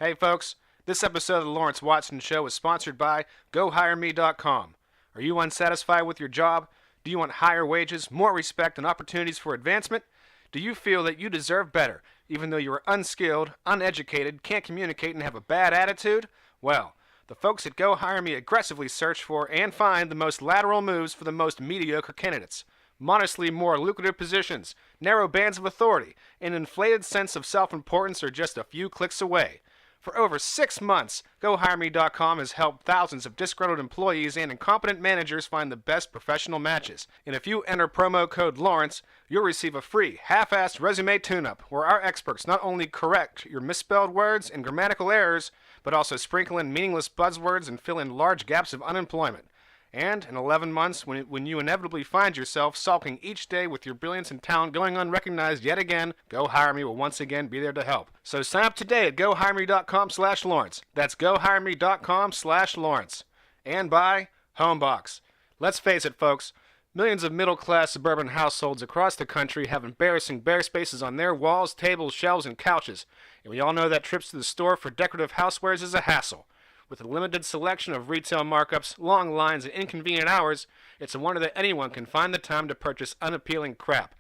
Hey folks, this episode of the Lawrence Watson Show is sponsored by GoHireMe.com. Are you unsatisfied with your job? Do you want higher wages, more respect, and opportunities for advancement? Do you feel that you deserve better, even though you are unskilled, uneducated, can't communicate, and have a bad attitude? Well, the folks at GoHireMe aggressively search for and find the most lateral moves for the most mediocre candidates. Modestly more lucrative positions, narrow bands of authority, and an inflated sense of self-importance are just a few clicks away. For over 6 months, GoHireMe.com has helped thousands of disgruntled employees and incompetent managers find the best professional matches. And if you enter promo code Lawrence, you'll receive a free, half-assed resume tune-up, where our experts not only correct your misspelled words and grammatical errors, but also sprinkle in meaningless buzzwords and fill in large gaps of unemployment. And in 11 months, when you inevitably find yourself sulking each day with your brilliance and talent going unrecognized yet again, GoHireMe will once again be there to help. So sign up today at GoHireMe.com/Lawrence. That's GoHireMe.com/Lawrence. And by Homebox. Let's face it, folks. Millions of middle-class suburban households across the country have embarrassing bare spaces on their walls, tables, shelves, and couches. And we all know that trips to the store for decorative housewares is a hassle. With a limited selection of retail markups, long lines, and inconvenient hours, it's a wonder that anyone can find the time to purchase unappealing crap.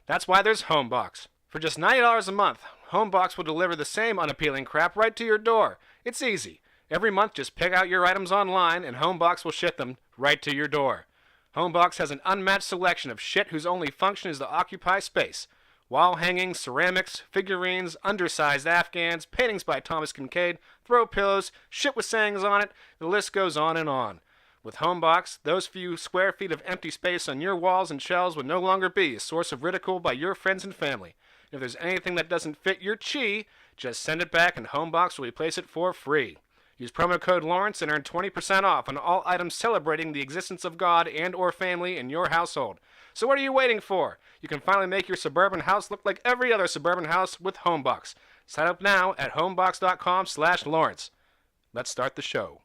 That's why there's Homebox. For just $90 a month, Homebox will deliver the same unappealing crap right to your door. It's easy. Every month, just pick out your items online, and Homebox will ship them right to your door. Homebox has an unmatched selection of shit whose only function is to occupy space. Wall hangings, ceramics, figurines, undersized Afghans, paintings by Thomas Kincaid, throw pillows, shit with sayings on it, the list goes on and on. With Homebox, those few square feet of empty space on your walls and shelves would no longer be a source of ridicule by your friends and family. If there's anything that doesn't fit your chi, just send it back and Homebox will replace it for free. Use promo code Lawrence and earn 20% off on all items celebrating the existence of God and or family in your household. So what are you waiting for? You can finally make your suburban house look like every other suburban house with Homebox. Sign up now at homebox.com/Lawrence. Let's start the show.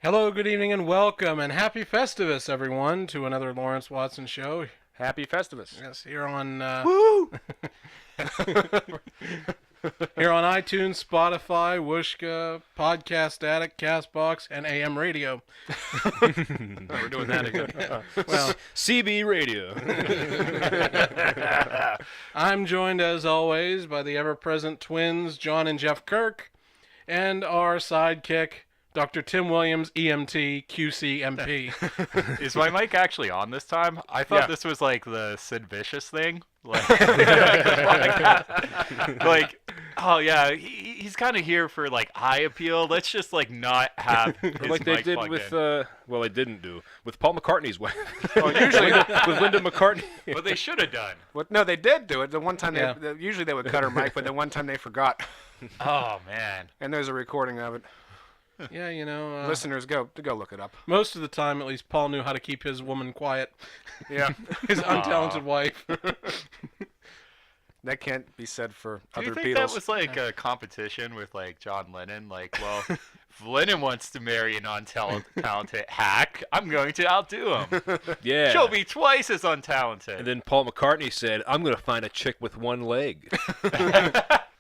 Hello, good evening, and welcome, and happy Festivus, everyone, to another Lawrence Watson show. Happy Festivus. Yes, here on Woo! here on iTunes, Spotify, Wooshka, Podcast Addict, Castbox, and AM Radio. We're doing that again. Well, CB Radio. I'm joined, as always, by the ever-present twins, John and Jeff Kirk, and our sidekick, Dr. Tim Williams, EMT, QC, MP. Is my mic actually on this time? I thought this was like the Sid Vicious thing. Like, oh yeah, he's kind of here for like eye appeal. Let's just like not have his like they mic did plugged with, in. well, they didn't do, with Paul McCartney's wife. Usually, with Linda McCartney. But they should have done. no, they did do it. The one time Yeah. usually they would cut her mic, but the one time they forgot. Oh man. And there's a recording of it. Yeah, you know, Listeners, go look it up. most of the time, at least, Paul knew how to keep his woman quiet. Yeah, His untalented wife. that can't be said for Do other you think Beatles. that was like a competition with like John Lennon? Like, well, if Lennon wants to marry a non-talented hack, I'm going to outdo him. Yeah. She'll be twice as untalented. And then Paul McCartney said, I'm going to find a chick with one leg.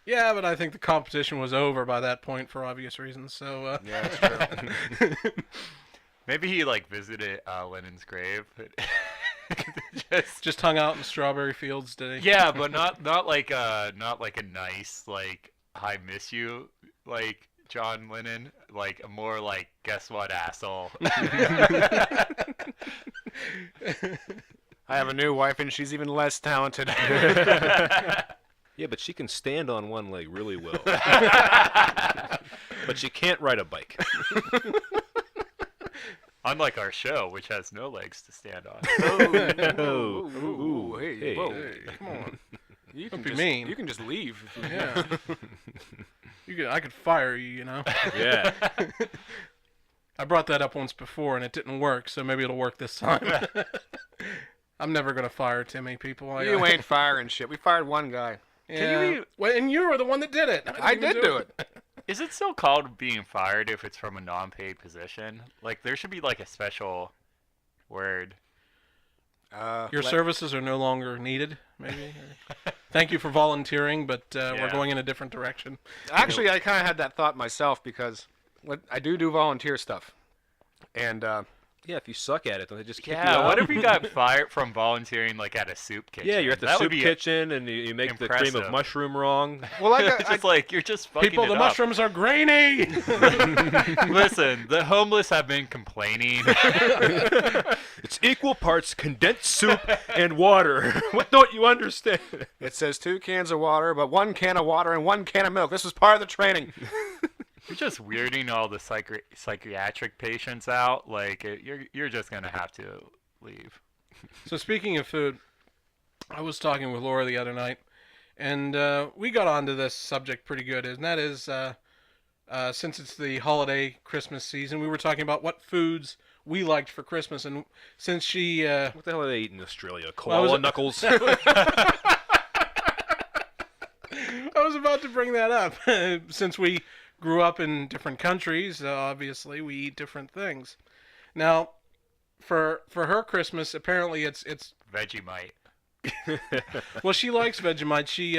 Yeah, but I think the competition was over by that point for obvious reasons. So, Yeah, that's true. Maybe he like visited Lennon's grave. just hung out in strawberry fields, did he? Yeah, but not like a nice like I miss you like John Lennon, like a more like guess what asshole. I have a new wife, and she's even less talented. Yeah, but she can stand on one leg really well. But she can't ride a bike. Unlike our show, which has no legs to stand on. Ooh, hey, Hey. whoa. Hey, come on. You Don't can be just, mean. You can just leave. If you Yeah. I could fire you, you know. Yeah. I brought that up once before and it didn't work, so maybe it'll work this time. I'm never gonna fire Timmy, people. You ain't firing shit. We fired one guy. Yeah. Well, and you were the one that did it. I did do it. Is it still called being fired if it's from a non-paid position? Like, there should be like a special word. Your services are no longer needed, maybe. Thank you for volunteering, but we're going in a different direction. Actually, I kind of had that thought myself because I do volunteer stuff, and Yeah, if you suck at it, don't they just kick you Yeah, out? what if you got fired from volunteering like at a soup kitchen? Yeah, you're at the That would soup be kitchen and you make the cream of impressive. mushroom wrong. well, It's just like you're just fucking People, it the up. mushrooms are grainy. Listen, the homeless have been complaining. It's equal parts condensed soup and water. What don't you understand? it says 2 cans of water, but 1 can of water and 1 can of milk. This was part of the training. You're just weirding all the psychiatric patients out. Like you're just gonna have to leave. So speaking of food, I was talking with Laura the other night, and we got onto this subject pretty good, and that is since it's the holiday Christmas season, we were talking about what foods we liked for Christmas, and since she What the hell are they eating in Australia? Well, Koala knuckles? I was about to bring that up. Since we grew up in different countries, obviously we eat different things. Now, for her Christmas, apparently it's Vegemite. well, she likes Vegemite. She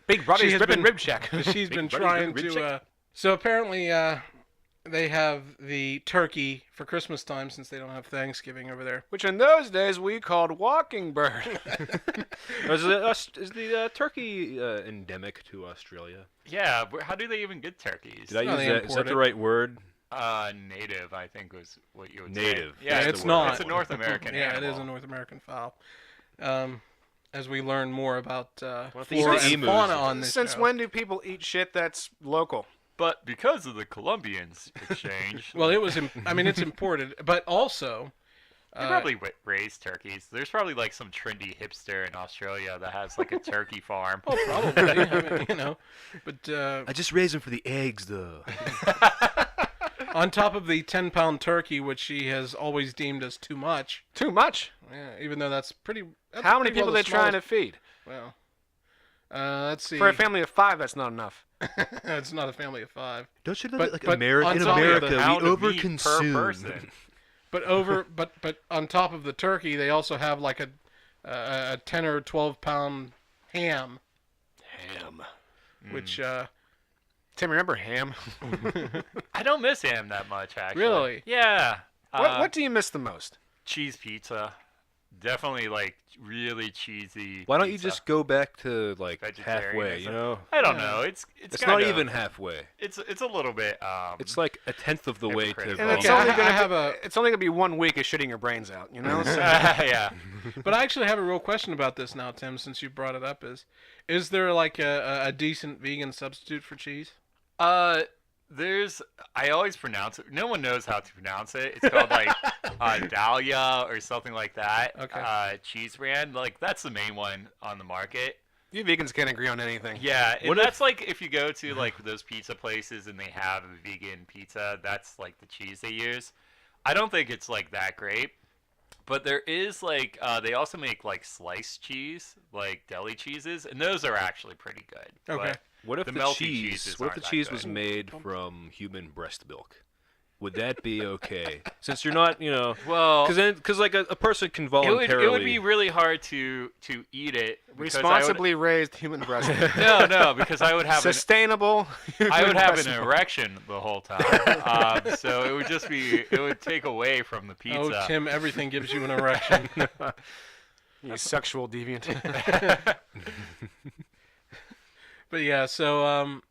Big Brother's has ribbon been- rib check. she's been Buddy, trying rib to. check. So apparently, they have the turkey for Christmas time since they don't have Thanksgiving over there. Which in those days we called walking bird. Is the turkey endemic to Australia? Yeah, how do they even get turkeys? Did I No, use they that? Is import that the it. right word? Native, I think was what you would Native. say. Yeah, That's it's the not. word. It's a North American Yeah, animal. it is a North American fowl. As we learn more about if flora these and emus- fauna on this Since show. when do people eat shit that's local? But because of the Colombians exchange, Well, it was. I mean, it's imported, but also. they probably raise turkeys. There's probably like some trendy hipster in Australia that has like a turkey farm. Oh, probably. I mean, you know, but I just raised them for the eggs, though. on top of the 10-pound turkey, which she has always deemed as too much. Too much. Yeah, even though that's pretty. That's How many pretty people well are the they trying to smallest- feed? Well, let's see. For a family of 5, that's not enough. It's not a family of 5. Don't you know But- that, like, but America, on in top of America, the we pound of meat per overconsume. person. But on top of the turkey, they also have like a 10 or 12-pound ham, Ham. which Tim, remember ham? I don't miss ham that much, actually. Really? Yeah. What do you miss the most? Cheese pizza. Definitely like really cheesy. Why don't you pizza. just go back to, like, halfway, Vegetarianism. you know? I don't Yeah. know. It's It's not kinda- even halfway. It's a little bit. It's like a tenth of the way to... Hypocritical. And it's Okay, only I gonna have a- It's only gonna be 1 week of shitting your brains out. You know. So- yeah. But I actually have a real question about this now, Tim, since you brought it up. Is there like a decent vegan substitute for cheese? I always pronounce it. No one knows how to pronounce it. It's called like Dahlia or something like that. Okay. Cheese brand. Like that's the main one on the market. you vegans can't agree on anything. Yeah, and What that's like if you go to like those pizza places and they have a vegan pizza, that's like the cheese they use. I don't think it's like that great. But there is like they also make like sliced cheese, like deli cheeses, and those are actually pretty good. Okay. But What if The the, melty cheese? cheeses What if aren't the that cheese good. was made from human breast milk? Would that be okay? Since you're not, you know, well, because like a person can it voluntarily. would be really hard to eat it because Responsibly raised human breast. milk. no, because I would have Sustainable. I would human have breast an milk. erection the whole time. So it would just be it would take away from the pizza. Oh, Tim, everything gives you an erection. You sexual deviant. But yeah, so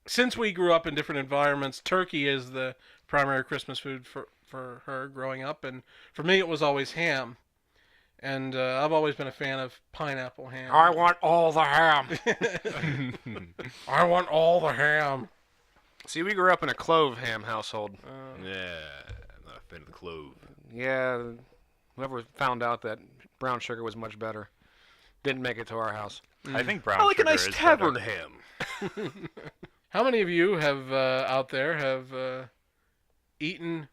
since we grew up in different environments, turkey is the primary Christmas food for her growing up, and for me it was always ham. And I've always been a fan of pineapple ham. I want all the ham. I want all the ham. See, we grew up in a clove ham household. Yeah, I'm not a fan of the clove. Yeah, whoever found out that brown sugar was much better didn't make it to our house. I think brown I like a sugar nice is tavern better. ham. How many of you have out there have eaten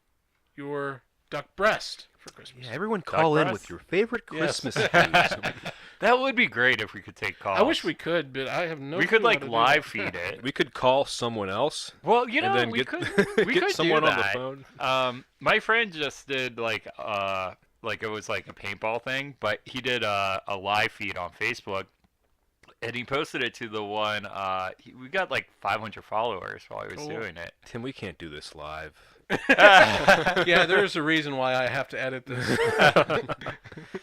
your duck breast for Christmas. Yeah, everyone call in breast? with your favorite Yes. Christmas foods. That would be great if we could take calls. I wish we could, but I have no. We could clue how like to do live that. feed it. We could call someone else Well, you know, and then we get, could get do someone on the that. phone. My friend just did like it was like a paintball thing, but he did a live feed on Facebook, and he posted it to the one. We got like 500 followers while he was Cool. doing it. Tim, we can't do this live. Yeah, there's a reason why I have to edit this.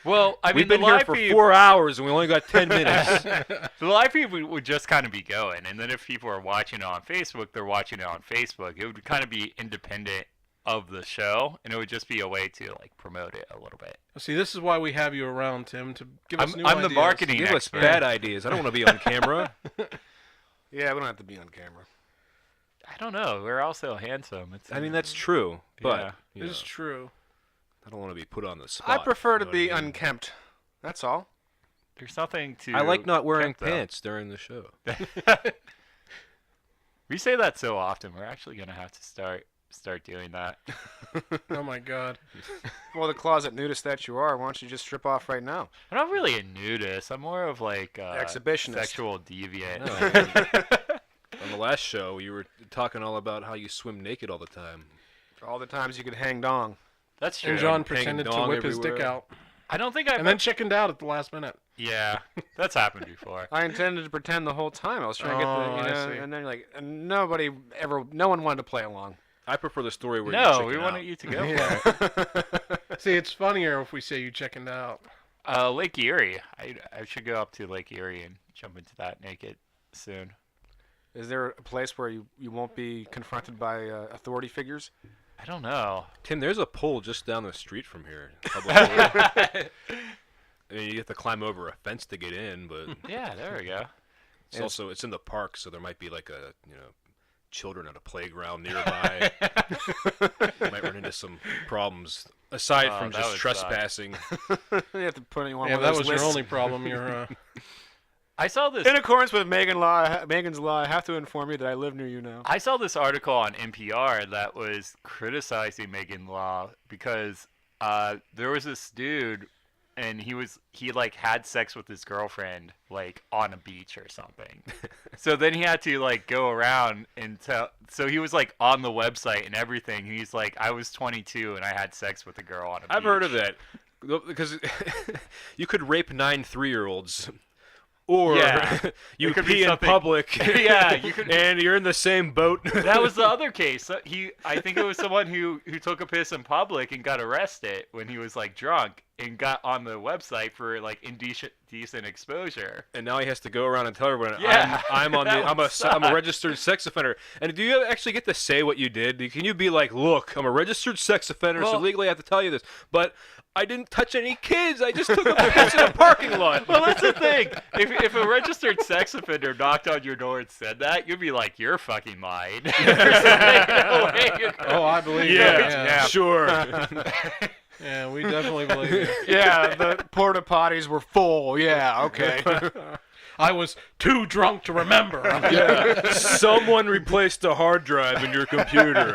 Well, I mean, We've been the here live for feed, 4 hours and we only got 10 minutes. the live feed would just kind of be going, and then if people are watching it on Facebook, they're watching it on Facebook. It would kind of be independent of the show, and it would just be a way to like promote it a little bit. See, this is why we have you around, Tim, to give us new I'm the ideas. marketing Give us expert. bad ideas. I don't want to be on camera. Yeah, we don't have to be on camera. I don't know. We're also handsome. I mean, that's true, but Yeah. you It's know, true. I don't want to be put on the spot. I prefer to you know be what I mean? unkempt. That's all. There's nothing to. I like not wearing check, though. pants during the show. We say that so often. We're actually gonna have to start doing that. Oh my God. Well, the closet nudist that you are, why don't you just strip off right now? I'm not really a nudist. I'm more of like Exhibitionist. sexual deviant. On the last show, you were talking all about how you swim naked all the time. All the times you could hang dong. That's true. And John hanging pretended to dong whip his dick everywhere. out, I don't think I've. and then chickened out at the last minute. Yeah, that's happened before. I intended to pretend the whole time. I was trying to get Oh, the, I you know, see. and then like, and no one wanted to play along. I prefer the story where you No, chicken we out. wanted you to go. Yeah. For it. See, it's funnier if we say you chickened out. Lake Erie. I should go up to Lake Erie and jump into that naked soon. Is there a place where you won't be confronted by authority figures? I don't know. Tim, there's a pool just down the street from here. Public pool. I mean, you have to climb over a fence to get in, but Yeah, there we go. it's in the park, so there might be like children at a playground nearby. You might run into some problems aside Oh, from that just would trespassing. You have to put anyone Yeah, on that those was your lists. only problem. You're I saw this. In accordance with Megan's law, I have to inform you that I live near you now. I saw this article on NPR that was criticizing Megan Law because there was this dude, and he like had sex with his girlfriend like on a beach or something. So then he had to like go around and tell. So he was like on the website and everything. He's like, I was 22 and I had sex with a girl on a beach. I've heard of that. Because you could rape 9 3-year-olds. Or Yeah. you It could be pee in something- public. Yeah, you could- and you're in the same boat. That was the other case. I think it was someone who took a piss in public and got arrested when he was like drunk and got on the website for like indecent exposure. And now he has to go around and tell everyone, Yeah, I'm that would I'm a suck. registered sex offender. And do you actually get to say what you did? Can you be like, look, I'm a registered sex offender, so Well- legally I have to tell you this, but I didn't touch any kids. I just took a piss in a parking lot. Well, that's the thing. If a registered sex offender knocked on your door and said that, you'd be like, you're fucking lying. No way you're- oh, I believe Yeah, that. Yeah. sure. Yeah, we definitely believe you. Yeah, the porta potties were full. Yeah, okay. I was too drunk to remember. Yeah. Someone replaced the hard drive in your computer.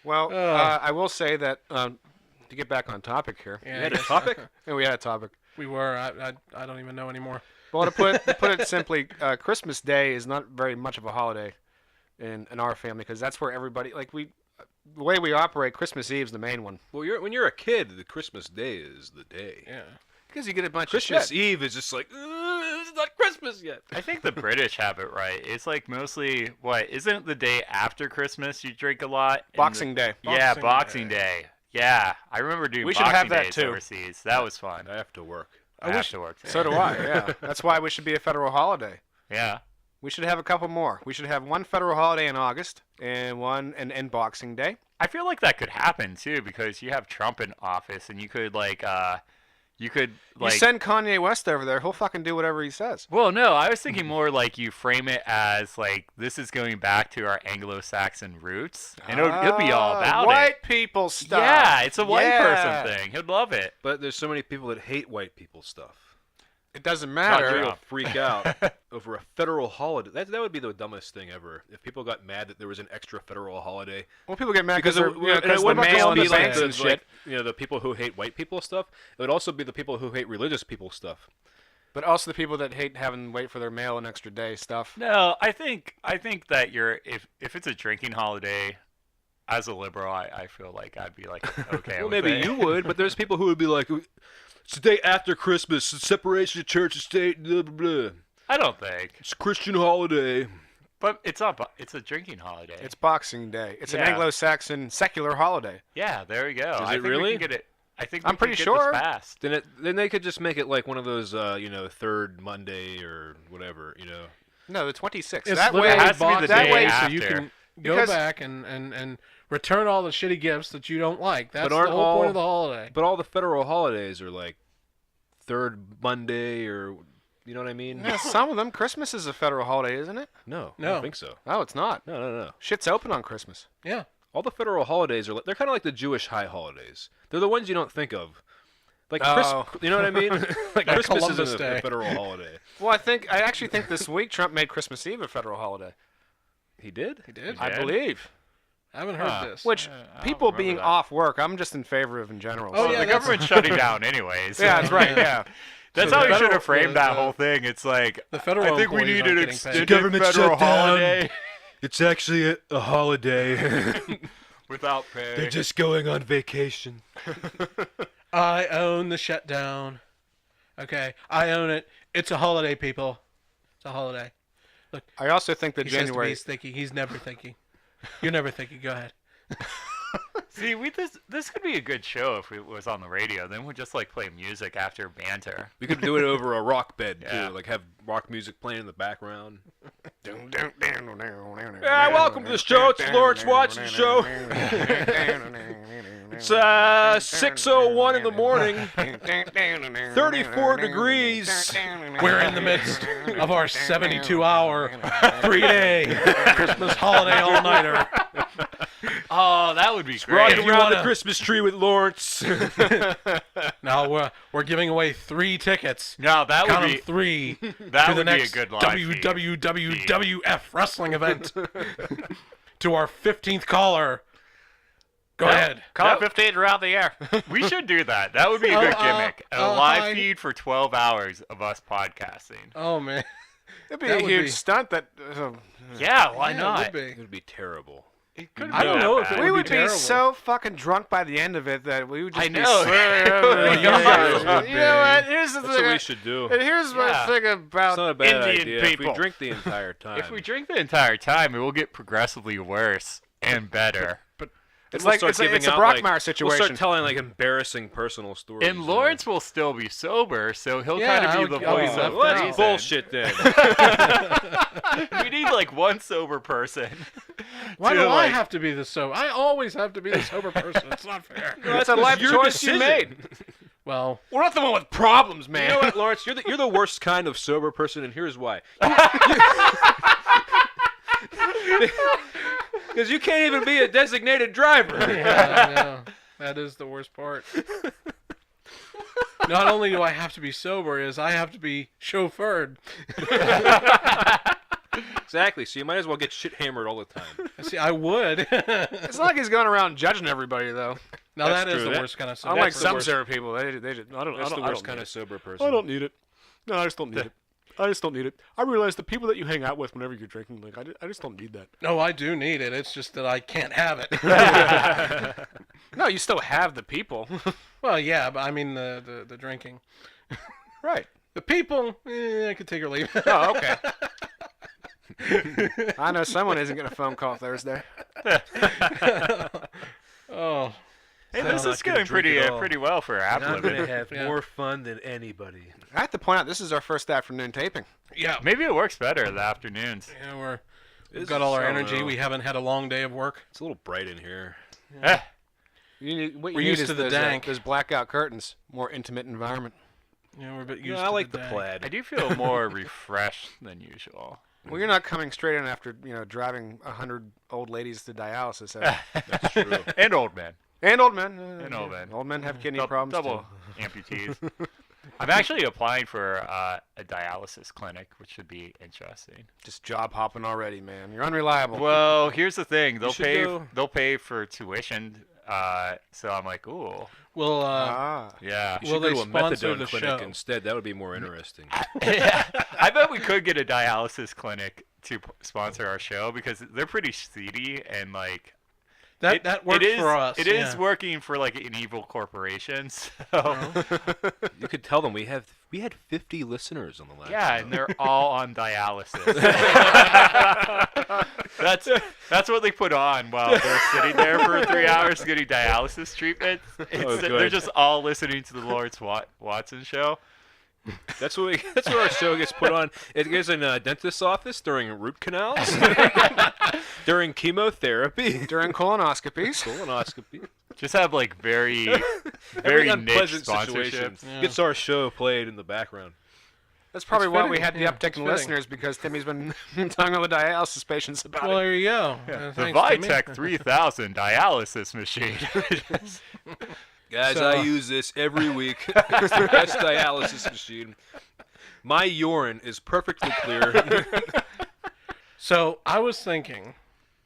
Well, I will say that to get back on topic here. You Yeah, had a yes. topic? Yeah, we had a topic. We were. I don't even know anymore. Well, to put it simply, Christmas Day is not very much of a holiday in our family because that's where everybody the way we operate. Christmas Eve is the main one Well, when you're a kid, the Christmas Day is the day. Yeah. because you get a bunch Christmas of shit. Eve is just like, it's not Christmas yet. I think the British have it right. It's like mostly, isn't it the day after Christmas you drink a lot? And Boxing Day. Yeah, Boxing Boxing Day. Day. Yeah, I remember doing We should Boxing have that Days too. overseas. That was fun. I have to work. I have to work. So do I. Yeah, that's why we should be a federal holiday. Yeah. We should have a couple more. We should have one federal holiday in August and one and Boxing Day. I feel like that could happen too because you have Trump in office and you could you send Kanye West over there, he'll fucking do whatever he says. Well, no, I was thinking more like you frame it as like this is going back to our Anglo-Saxon roots, and it'll be all about white it. people stuff. Yeah, it's a white Yeah. person thing. He'd love it. But there's so many people that hate white people stuff. It doesn't Not matter. to freak out over a federal holiday. That would be the dumbest thing ever. If people got mad that there was an extra federal holiday. Well, people get mad Because because it the wouldn't mail and just the be banks and shit. like, the people who hate white people stuff. It would also be the people who hate religious people stuff. But also the people that hate having to wait for their mail an extra day stuff. No, I think that if it's a drinking holiday, as a liberal, I feel like I'd be like okay. Well, with maybe it. you would, but there's people who would be like, it's the day after Christmas, it's separation of church and state, blah, blah, blah. I don't think. It's a Christian holiday. But it's not. It's a drinking holiday. It's Boxing Day. It's an Yeah. Anglo-Saxon secular holiday. Yeah, there we go. Is I it think really? We can get it. I think I'm we pretty can get sure. This passed. Then they could just make it like one of those, third Monday or whatever, No, the 26th. It's That way, literally has to be Boxing the that day way, so you after. can go Because- back and return all the shitty gifts that you don't like. That's But the aren't whole all- point of the holiday. But all the federal holidays are like third Monday or, you know what I mean? yeah, some of them. Christmas is a federal holiday, isn't it? No, I No. don't think so. No, it's not. No. Shit's open on Christmas. Yeah. All the federal holidays they're kind of like the Jewish high holidays. They're the ones you don't think of. Like Oh. you know what I mean? Like Christmas Columbus isn't Day. a federal holiday. Well, I actually think this week Trump made Christmas Eve a federal holiday. He did? He did. I did? believe. I haven't heard Huh. this. Which I don't people remember being that. off work, I'm just in favor of in general. Oh, so- yeah, the that's- government's shutting down anyways. yeah, that's right. Yeah. That's So how the we should federal- have framed the- that the- whole thing. It's like the federal I think we employees need aren't an getting paid. extended Government federal shutdown. holiday It's actually a holiday. without pay. They're just going on vacation. I own the shutdown. Okay, I own it. It's a holiday, people. It's a holiday. I also think that He says to me January. he's thinking. He's never thinking. You're never thinking. Go ahead. See, this could be a good show if it was on the radio. Then we'd just like play music after banter. We could do it over a rock bed Yeah. too, like have rock music playing in the background. Yeah, Yeah, welcome to the show. It's Lawrence watching the show. It's 6:01 in the morning. 34 degrees. We're in the midst of our 72-hour, 3-day Christmas holiday all-nighter. Oh, that would be Rocking great. you around the wanna- Christmas tree with Lawrence. Now we're giving away 3 tickets. No, that Count would 'em be 3 that to the would be a next good live feed. WWF wrestling event. To our 15th caller. Go ahead. Call That- it 15 throughout the year. We should do that. That would be a Oh, good gimmick. A oh, live hi. feed for 12 hours of us podcasting. Oh man. It'd be That a would huge be- stunt that. Yeah, why Yeah, not? It would be. It would be terrible. It could I don't be know that if it bad. We would would be be terrible. so fucking drunk by the end of it that we would just I be know. swearing. Well, you guys would You know what? be. Here's the That's what we thing. should do. And here's my Yeah. thing It's about not a bad Indian idea. people. If we drink the entire time. If we drink the entire time, it will get progressively worse and better. It's We'll like start it's a giving out, Brockmeyer We'll situation. start telling like embarrassing personal stories. And Lawrence will still be sober, so he'll Yeah, kind I of be would- the I would voice love of that. Well, that's reason. bullshit then. We need like one sober person. Why to, do I like- have to be the sober? I always have to be the sober person. It's not fair. That's a life your choice you decision. made. Well, We're not the one with problems, You man. know what, Lawrence? You're the worst kind of sober person, and here's why. Because you can't even be a designated driver. yeah, that is the worst part. Not only do I have to be sober, is I have to be chauffeured. Exactly. So you might as well get shit hammered all the time. See, I would. It's not like he's going around judging everybody, though. Now That's that is true. the That- worst kind of sober. Unlike the some worst. sober people, they just, I don't, That's I the don't, worst I kind don't of sober person. I don't need it. No, I just don't need it. I just don't need it. I realize the people that you hang out with whenever you're drinking, like, I just don't need that. No, I do need it. It's just that I can't have it. No, you still have the people. Well, yeah, but I mean the drinking. Right. The people, I could take or leave. Oh, okay. I know someone isn't getting a phone call Thursday. Oh, Hey, I'm this not is gonna going drink at all. pretty well for And I'm app gonna living. have Yeah. more fun than anybody. I have to point out, this is our first afternoon taping. yeah. Maybe it works better in the afternoons. Yeah, we've This got all our is- I don't energy. know. We haven't had a long day of work. It's a little bright in here. Eh, You need, what you We're need used is to the those, dank. those blackout curtains, more intimate environment. Yeah, we're a bit used Yeah, to I like the day. plaid. I do feel more refreshed than usual. Well, you're not coming straight in after driving 100 old ladies to dialysis. That's true. And old men. And old men. And old men. Old men have kidney Dou- problems Double too. amputees. I'm actually applying for a dialysis clinic, which should be interesting. Just job hopping already, man. You're unreliable. Well, here's the thing. should go- They'll pay for tuition. So I'm like, ooh, Well, yeah. You Will should they go to a sponsor methadone the clinic show? instead. That would be more interesting. I bet we could get a dialysis clinic to sponsor our show because they're pretty seedy and like that works for us. It is working for like an evil corporation. So You could tell them we had 50 listeners on the last. yeah, show. and they're all on dialysis. That's what they put on while they're sitting there for 3 hours getting dialysis treatment. They're good. just all listening to the Lawrence Watson show. That's what our show gets put on. It goes in a dentist's office during root canals, during chemotherapy, During colonoscopies. colonoscopy. Just have like very Very niche unpleasant sponsorships. situations. Yeah. Gets our show played in the background. That's probably It's why we fitting. had the Yeah, uptick it's in fitting. listeners, because Timmy's been telling all the dialysis patients about Well, it. there you go. The Thanks, Timmy. Vitech 3000 dialysis machine. Guys, So- I use this every week. It's the best dialysis machine. My urine is perfectly clear. So I was thinking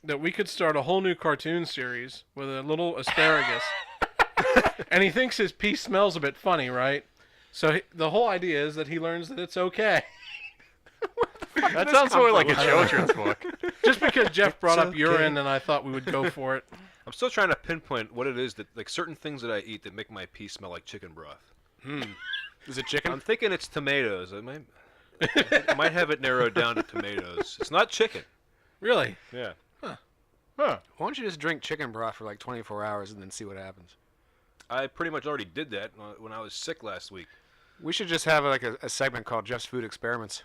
that we could start a whole new cartoon series with a little asparagus. And he thinks his pee smells a bit funny, right? So the whole idea is that he learns that it's okay. That sounds more like a children's book. Just because Jeff brought It's up urine okay. and I thought we would go for it. I'm still trying to pinpoint what it is that, like, certain things that I eat that make my pee smell like chicken broth. Is it chicken? I'm thinking it's tomatoes. I might have it narrowed down to tomatoes. It's not chicken. Really? Yeah. Why don't you just drink chicken broth for like 24 hours and then see what happens? I pretty much already did that when I was sick last week. We should just have like a segment called Jeff's Food Experiments.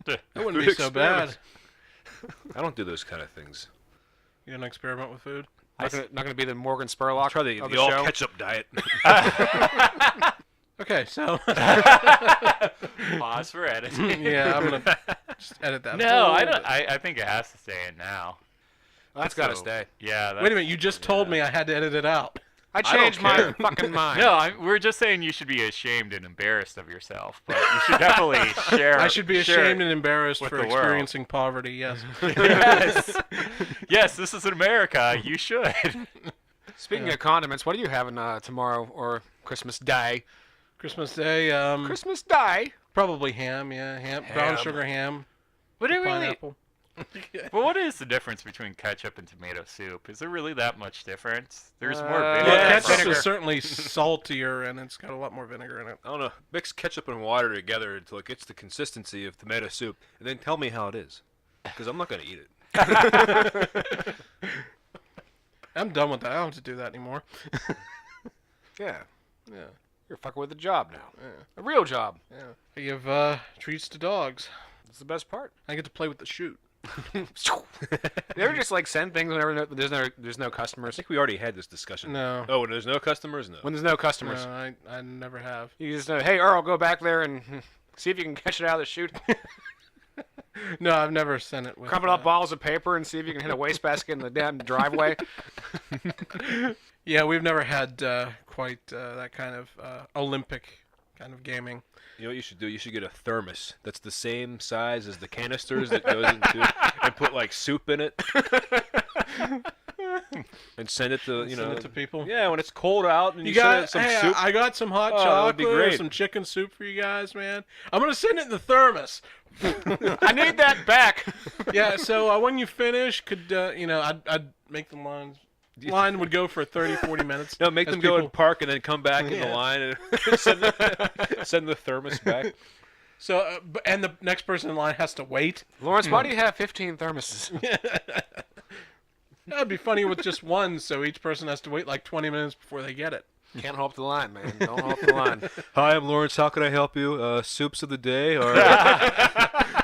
That wouldn't Food be so bad. experiments. I don't do those kind of things. You don't experiment with food? Not gonna be the Morgan Spurlock Try the of the all show. ketchup diet. Okay, so Pause for editing. yeah, I'm gonna just edit that. No, whole I don't. bit. I think it has to stay in now. That's gotta So, stay. Yeah. Wait a minute, you just told me I had to edit it out. I don't changed my care. fucking mind. No, we're just saying you should be ashamed and embarrassed of yourself, but you should definitely share. I should be share ashamed it and embarrassed with for the world. experiencing poverty. Yes. Yes. Yes, this is in America. You should. Speaking of condiments, what are you having tomorrow or Christmas Day? Christmas Day. Christmas Day? Probably ham. Yeah, ham. Brown Ham. sugar ham. But it really. Pineapple. But what is the difference between ketchup and tomato soup? Is there really that much difference? There's more Uh, vinegar. Well, Yeah, ketchup vinegar. is certainly saltier, and it's got a lot more vinegar in it. I don't know. Mix ketchup and water together until it gets the consistency of tomato soup, and then tell me how it is. Because I'm not going to eat it. I'm done with that. I don't have to do that anymore. Yeah. Yeah. You're fucking with a job now. Yeah. A real job. Yeah. I give treats to dogs. That's the best part. I get to play with the chute. You ever just like send things whenever there's no I customers? think we already had this discussion. No. Oh, when there's no customers? No. When there's no customers, No, I never have. you just hey Earl, go back there and see if you can catch it out of the chute. No, I've never sent it with. Crumple up balls of paper and see if you can hit a wastebasket in the damn driveway. Yeah, we've never had quite that kind of Olympic kind of gaming. You know what you should do? You should get a thermos that's the same size as the canisters that goes into it, and put like soup in it, and send it to Send it to people. Yeah, when it's cold out and you, You send got it some hey, soup. I got some hot Oh, that would be chocolate or great. some chicken soup for you guys, man. I'm gonna send it in the thermos. I need that back. Yeah, so when you finish, could I'd make the lines. Line would go for 30, 40 minutes. No, make as them go people- and park and then come back in the Yeah. line and send the thermos back. So, and the next person in line has to wait. Lawrence, why do you have 15 thermoses? That'd be funny with just one, so each person has to wait like 20 minutes before they get it. Can't hold up the line, man. Don't hold up the line. Hi, I'm Lawrence. How can I help you? Soups of the day or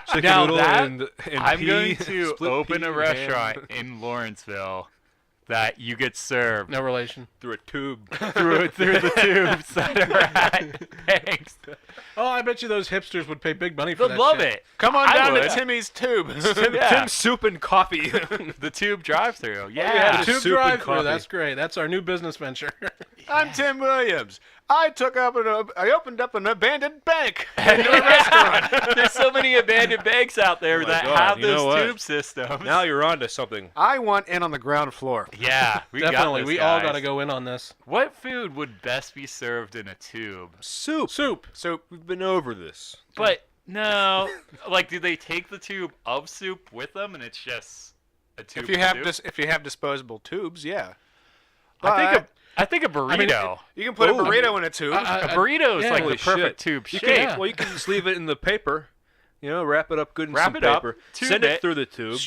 chicken Now noodle that- and I'm pea, going to split open pea a and restaurant ham in Lawrenceville that you get served No relation. through a tube. through the tubes that are at Thanks. Oh, I bet you those hipsters would pay big money for They'll that love shit. it. Come on I down would. to Timmy's Tube. Yeah. Tim's soup and coffee. The tube drive-through. yeah, Yeah. just Tube soup and drive through. coffee. That's great. That's our new business venture. I'm Tim Williams. I opened up an abandoned bank in a restaurant. There's so many abandoned banks out there Oh my that God, have you know those what? tube systems. Now you're on to something. I want in on the ground floor. Yeah, we got Definitely. this, We all got to guys. go in on this. What food would best be served in a tube? Soup. Soup. So We've been over this. But no, like, do they take the tube of soup with them, and it's just a tube? if you have of soup? if you have disposable tubes, yeah. I think a burrito. You can put a Ooh. burrito in a tube. a burrito is yeah. like Holy the perfect shit. tube You shape. can, well, you can just leave it in the paper. You know, wrap it up good in Wrap some it up, paper. tube Send it. it through the tube.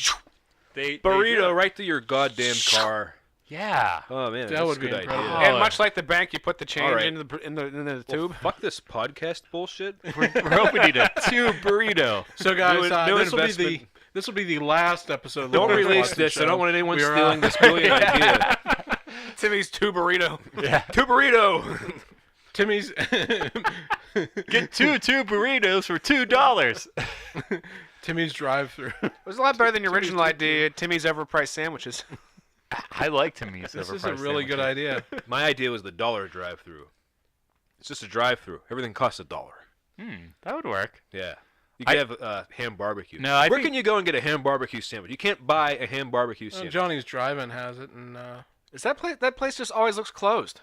They Burrito do. right to your goddamn car. Yeah. Oh man, That that's would a be good incredible. idea. and much like the bank, you put the change Alright. into the Well, tube. fuck this podcast bullshit. We're hoping to eat a tube burrito. So guys, New this will be investment. this will be the last episode. Of the Don't Lawrence release Watson this. Show. I don't want anyone We are, stealing this brilliant idea. Timmy's tube burrito. Yeah. Tube burrito. Timmy's. Get two burritos for $2. Timmy's drive-through. It was a lot better than your original idea. Timmy's overpriced sandwiches. I like Timmy's. This is overpriced a really good sandwiches. idea. My idea was the dollar drive-through. It's just a drive-through. Everything costs $1. That would work. Yeah. You I- can have ham barbecue. No, I Where think- can you go and get a ham barbecue sandwich? You can't buy a ham barbecue sandwich. Johnny's Drive-In has it, and Is that place? That place just always looks closed.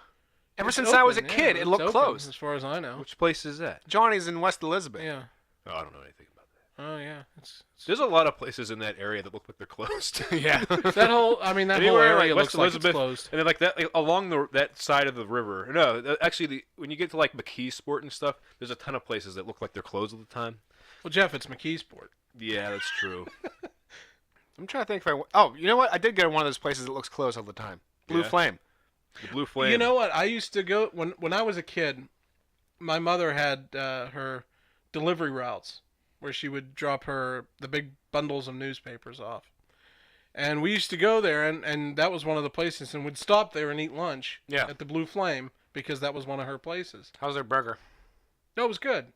Ever it's since I was a open, yeah, kid, it it's looked open, closed. as far as I know. Which place is that? Johnny's in West Elizabeth. Yeah. Oh, I don't know anything about that. Oh yeah. It's There's a lot of places in that area that look like they're closed. Yeah. that whole. I mean, that whole Anywhere area like looks West like it's Elizabeth, closed. and then like that along that side of the river. No, actually, when you get to like McKeesport and stuff, there's a ton of places that look like they're closed all the time. Well, Jeff, it's McKeesport. Yeah, that's true. I'm trying to think if I. Oh, you know what? I did go to one of those places that looks closed all the time. Blue Yeah. Flame. The Blue Flame. You know what? I used to go when I was a kid. My mother had her delivery routes where she would drop the big bundles of newspapers off, and we used to go there, and that was one of the places, and we'd stop there and eat lunch at the Blue Flame because that was one of her places. How's their burger? No, it was good.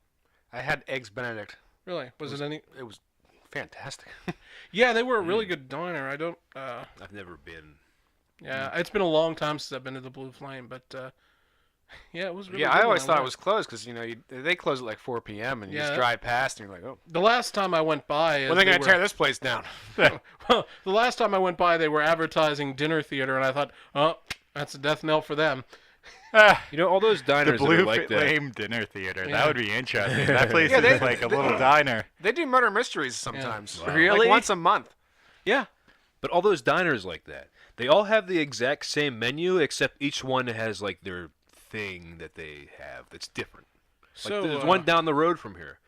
I had eggs Benedict. Really, was it any? It was fantastic. Yeah, they were a really good diner. I don't. I've never been. Yeah, it's been a long time since I've been to the Blue Flame, but yeah, it was really Yeah, good I when always thought it went. was closed because they close at like 4 p.m. and you just Yeah. drive past and you're like, oh, The last time I went by, when are they gonna tear this place down? Well, the last time I went by, they were advertising dinner theater, and I thought, oh, that's a death knell for them. You know, all those The diners that Blue are like that. Flame dinner theater. Yeah. That would be interesting. That place Yeah, is like a little diner. They do murder mysteries sometimes. Wow. Really? Like once a month. Yeah. But all those diners like that, they all have the exact same menu, except each one has like their thing that they have that's different. Like So there's one down the road from here,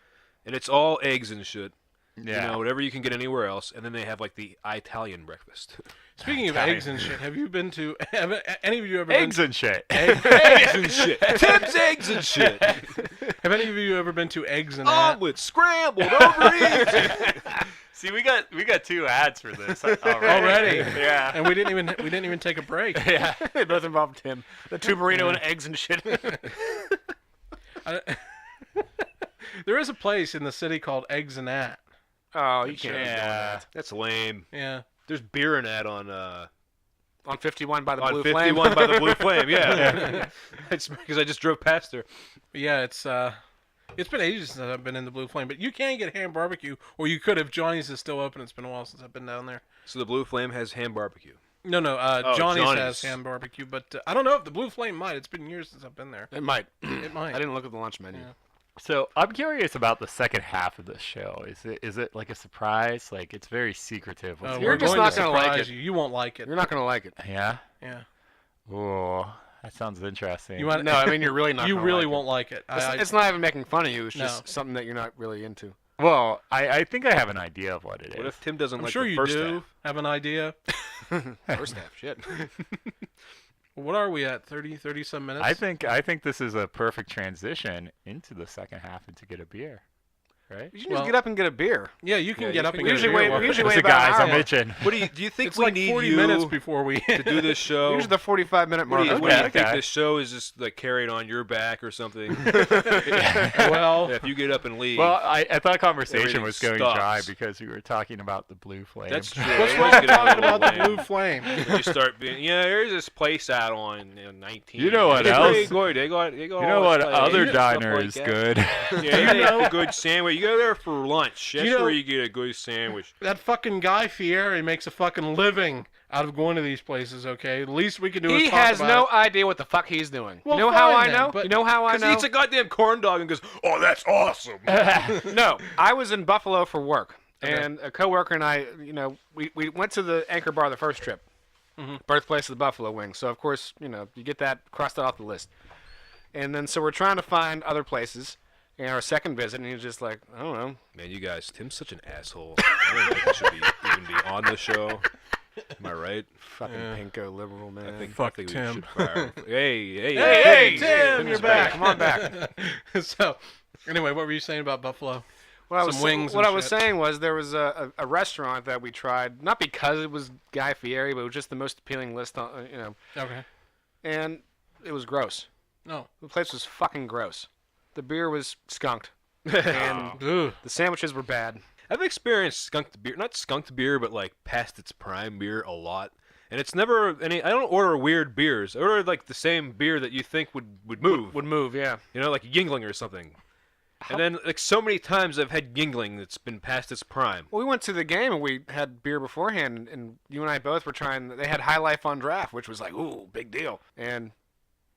and it's all eggs and shit. Yeah. You know, whatever you can get anywhere else, and then they have like the Italian breakfast. Speaking of Italian. eggs and shit, have you been to? Have any of you ever Eggs and shit. eggs and shit. Tim's eggs and shit. Have any of you ever been to Eggs and Hat? Omelet scrambled over easy. See, we got 2 ads for this already. Already. Yeah. And we didn't even take a break. Yeah. They both involve Tim. The two burrito and eggs and shit. There is a place in the city called Eggs and Hat. Oh, you can't be doing Yeah. that. That's lame. Yeah. There's beer in that on On 51 by the on Blue 51 Flame. by the Blue Flame. Yeah. It's because I just drove past there. But yeah, it's been ages since I've been in the Blue Flame, but you can get ham barbecue, or you could if Johnny's is still open. It's been a while since I've been down there. So the Blue Flame has ham barbecue. No, Oh, Johnny's has Johnny's. ham barbecue, but I don't know if the Blue Flame might. It's been years since I've been there. It might. It might. I didn't look at the lunch menu. Yeah. So I'm curious about the second half of this show. Is it like a surprise? Like it's very secretive. What's You're we're just going not to gonna like surprise it. You. You won't like it. You're not going to like it. Yeah. Yeah. Ooh, that sounds interesting. You want? No, I mean, you're really not You gonna really like won't like it. It's not even making fun of you. It's No. just something that you're not really into. Well, I think I have an idea of what it is. What if Tim doesn't I'm like sure the you first do half? have an idea. First half, shit. What are we at? 30 some minutes? I think this is a perfect transition into the second half and to get a beer. right? You can just get up and get a beer. Yeah, you can Yeah, get you up can and We get usually a beer wait. while We we're- usually Listen, wait about guys, an I'm hour. itching. What do you think It's we like need 40 you minutes before we to do this show? Usually the 45-minute mark. What do Okay, you think okay. this show is just like carried on your back or something? Well, Yeah, if you get up and leave. Well, I thought conversation Everything was going stops. dry because we were talking about the blue flame. That's true. what's It wrong was with getting a talking little about the lame. blue flame? When you start being, there's this place out on 19. You know what It's else? pretty good. They got You all know this what place, other stuff diner like is that. good? Yeah, they have a good sandwich. You go there for lunch. That's You know- where you get a good sandwich. That fucking Guy Fieri makes a fucking living out of going to these places, okay? The least we can do is He talk has about no it. idea what the fuck he's doing. Well, you know how fine I then, know? but- You know how I Because he know? eats a goddamn corn dog and goes, "Oh, that's awesome." No, I was in Buffalo for work, Okay. and a coworker and I, we went to the Anchor Bar the first trip, birthplace of the Buffalo Wings. So of course, you get that crossed out off the list, and then so we're trying to find other places. And our second visit, and he's just like, I don't know. Man, you guys, Tim's such an asshole. I don't think he should even be on the show. Am I right? Fucking pinko liberal, man. I think Fuck we Tim. should fire him. Hey, Hey, Tim, Tim, Tim's you're back. back. Come on back. So, anyway, what were you saying about Buffalo? What I Some was, wings what and I was shit. saying was there was a restaurant that we tried, not because it was Guy Fieri, but it was just the most appealing list on, Okay. and it was gross. No. The place was fucking gross. The beer was skunked, and Ugh. the sandwiches were bad. I've experienced skunked beer, not skunked beer, but like past its prime beer a lot. And it's never any. I don't order weird beers. I order like the same beer that you think would move. Would move, yeah. Like Yingling or something. And then like so many times I've had Yingling that's been past its prime. Well, we went to the game and we had beer beforehand, and you and I both were trying. They had High Life on draft, which was like, ooh, big deal, and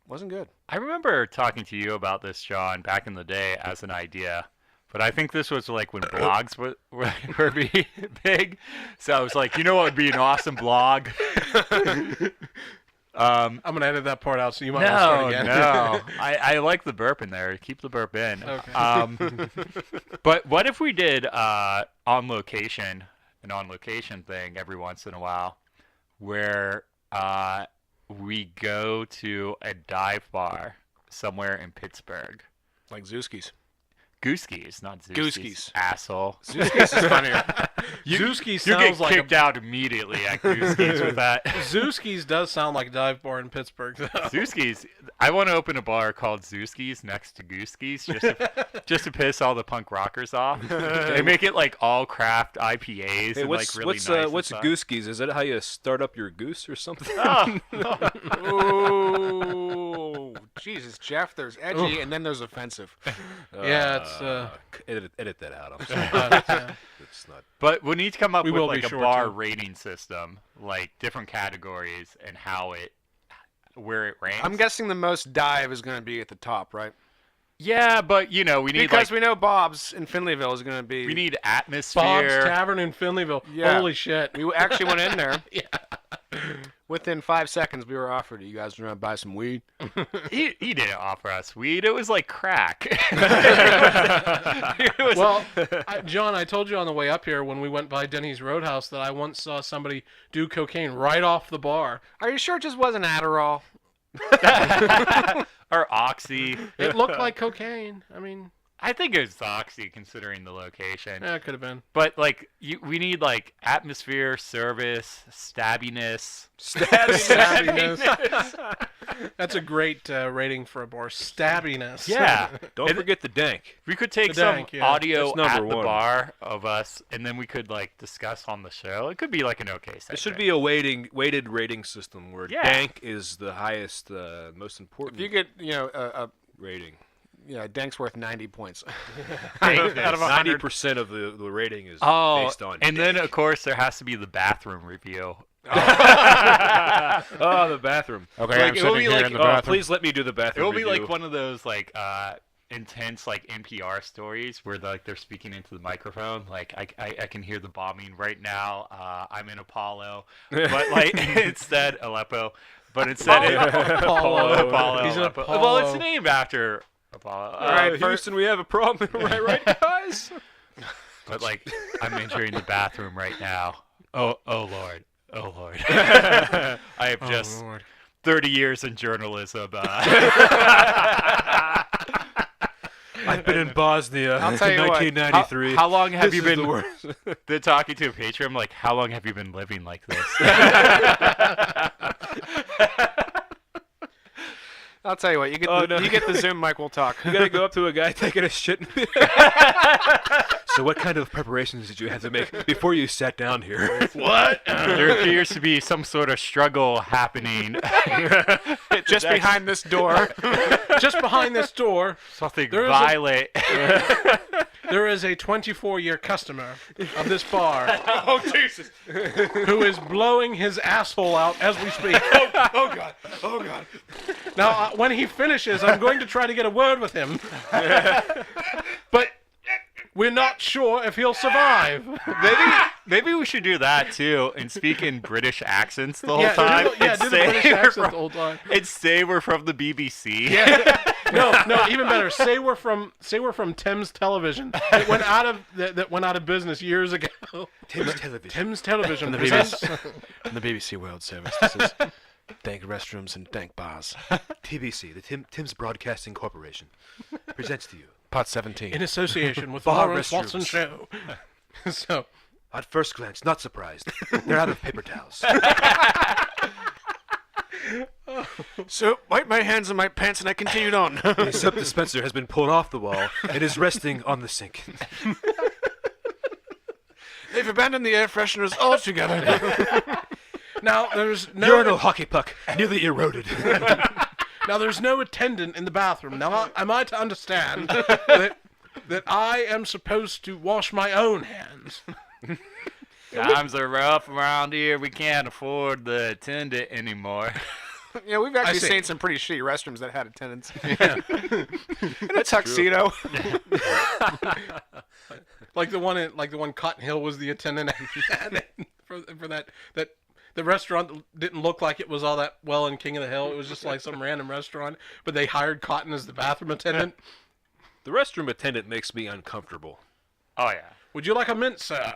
wasn't good. I remember talking to you about this, John, back in the day as an idea. But I think this was like when blogs were big. So I was like, you know what would be an awesome blog? I'm going to edit that part out, so you might want to start again. No. I like the burp in there. Keep the burp in. Okay. But what if we did an on-location thing every once in a while where we go to a dive bar somewhere in Pittsburgh. Like Zooski's. Gooskies, not Zooskies. Gooskies. Asshole. Zooski's is funnier. Zooskies You sounds get like kicked out immediately at Gooskies with that. Zooskies does sound like a dive bar in Pittsburgh, though. Zooskies. I want to open a bar called Zooskies next to Gooskies just to piss all the punk rockers off. They make it like all craft IPAs and like really nice. What's Gooskies? Is that how you start up your goose or something? Oh, Jesus, Jeff. There's edgy and then there's offensive. Yeah, it's edit that out. I'm sorry. yeah. It's not. But we need to come up We with will like be a sure bar to. rating system, like different categories and where it ranks. I'm guessing the most dive is going to be at the top, right? Yeah, but we need Because we know Bob's in Finleyville is going to be. we need Bob's atmosphere. Tavern in Finleyville. Yeah. Holy shit. We actually went in there. Within 5 seconds, we were offered it. You guys want to buy some weed? He didn't offer us weed. It was like crack. Well, John, I told you on the way up here when we went by Denny's Roadhouse that I once saw somebody do cocaine right off the bar. Are you sure it just wasn't Adderall? Or Oxy. It looked like cocaine. I mean, I think it was Oxy considering the location. yeah, it could have been. But like we need like atmosphere, service, stabbiness. Stabbiness. That's a great rating for a bar. Stabbiness. Yeah. Don't forget the dank. We could take The some dank, yeah. audio That's number at the one. bar of us, and then we could like discuss on the show. It could be like an okay segment. It should be a weighted rating system where Yeah. dank is the highest, most important If you get, rating. Dank's worth 90 points. Dankness. out of 100. 90% of the rating is Oh, based on and then dank. of course there has to be the bathroom review. Oh, the bathroom. Okay, Like, I'm it will sitting be here like, in the oh, bathroom. please let me do the It bathroom will be review. like one of those like intense like NPR stories where like they're speaking into the microphone. Like I can hear the bombing right now. I'm in Apollo, but like instead Aleppo. But instead Apollo. Apollo. He's in Aleppo. Apollo. Well, it's named after Apollo. All right, Houston, we have a problem. right, guys? But like I'm entering the bathroom right now. Oh Lord. Oh Lord. I have just Lord. 30 years in journalism. I've been in Bosnia I'll in tell you what, 1993. How long have This you is been the worst. They're talking to a patron? I'm like, how long have you been living like this? I'll tell you what. You get you get the Zoom mic. We'll talk. You gotta go up to a guy taking a shit. So what kind of preparations did you have to make before you sat down here? What? There appears to be some sort of struggle happening. Just behind this door. Just behind this door, Something There is a- violent. there is a 24-year customer of this bar Oh Jesus! who is blowing his asshole out as we speak. Oh God! Oh God! Now, when he finishes, I'm going to try to get a word with him. But we're not sure if he'll survive. Maybe we should do that too and speak in British accents the whole Yeah, time. do the British accent the whole time. And say we're from the BBC. No, even better. Say we're from Thames Television. That went out of business years ago. Tim's television. Thames Television the presents. From the BBC World Service. This is thank restrooms and thank bars. TBC, the Tim's Broadcasting Corporation, presents to you. Pot 17. In association with the Bar Lawrence Watson restrooms. Show. So, At first glance, not surprised. They're out of paper towels. So, wipe my hands in my pants and I continued on. The soap dispenser has been pulled off the wall and is resting on the sink. They've abandoned the air fresheners altogether. now there's Urinal no hockey puck, nearly eroded. attendant in the bathroom. Now, am I to understand that I am supposed to wash my own hands? Times are rough around here. We can't afford the attendant anymore. Yeah, we've actually see. seen some pretty shitty restrooms that had attendants. In a tuxedo. Like the one Cotton Hill was the attendant for that the restaurant didn't look like it was all that well in King of the Hill. It was just like some random restaurant, but they hired Cotton as the bathroom attendant. The restroom attendant makes me uncomfortable. Oh yeah. Would you like a mint, sir?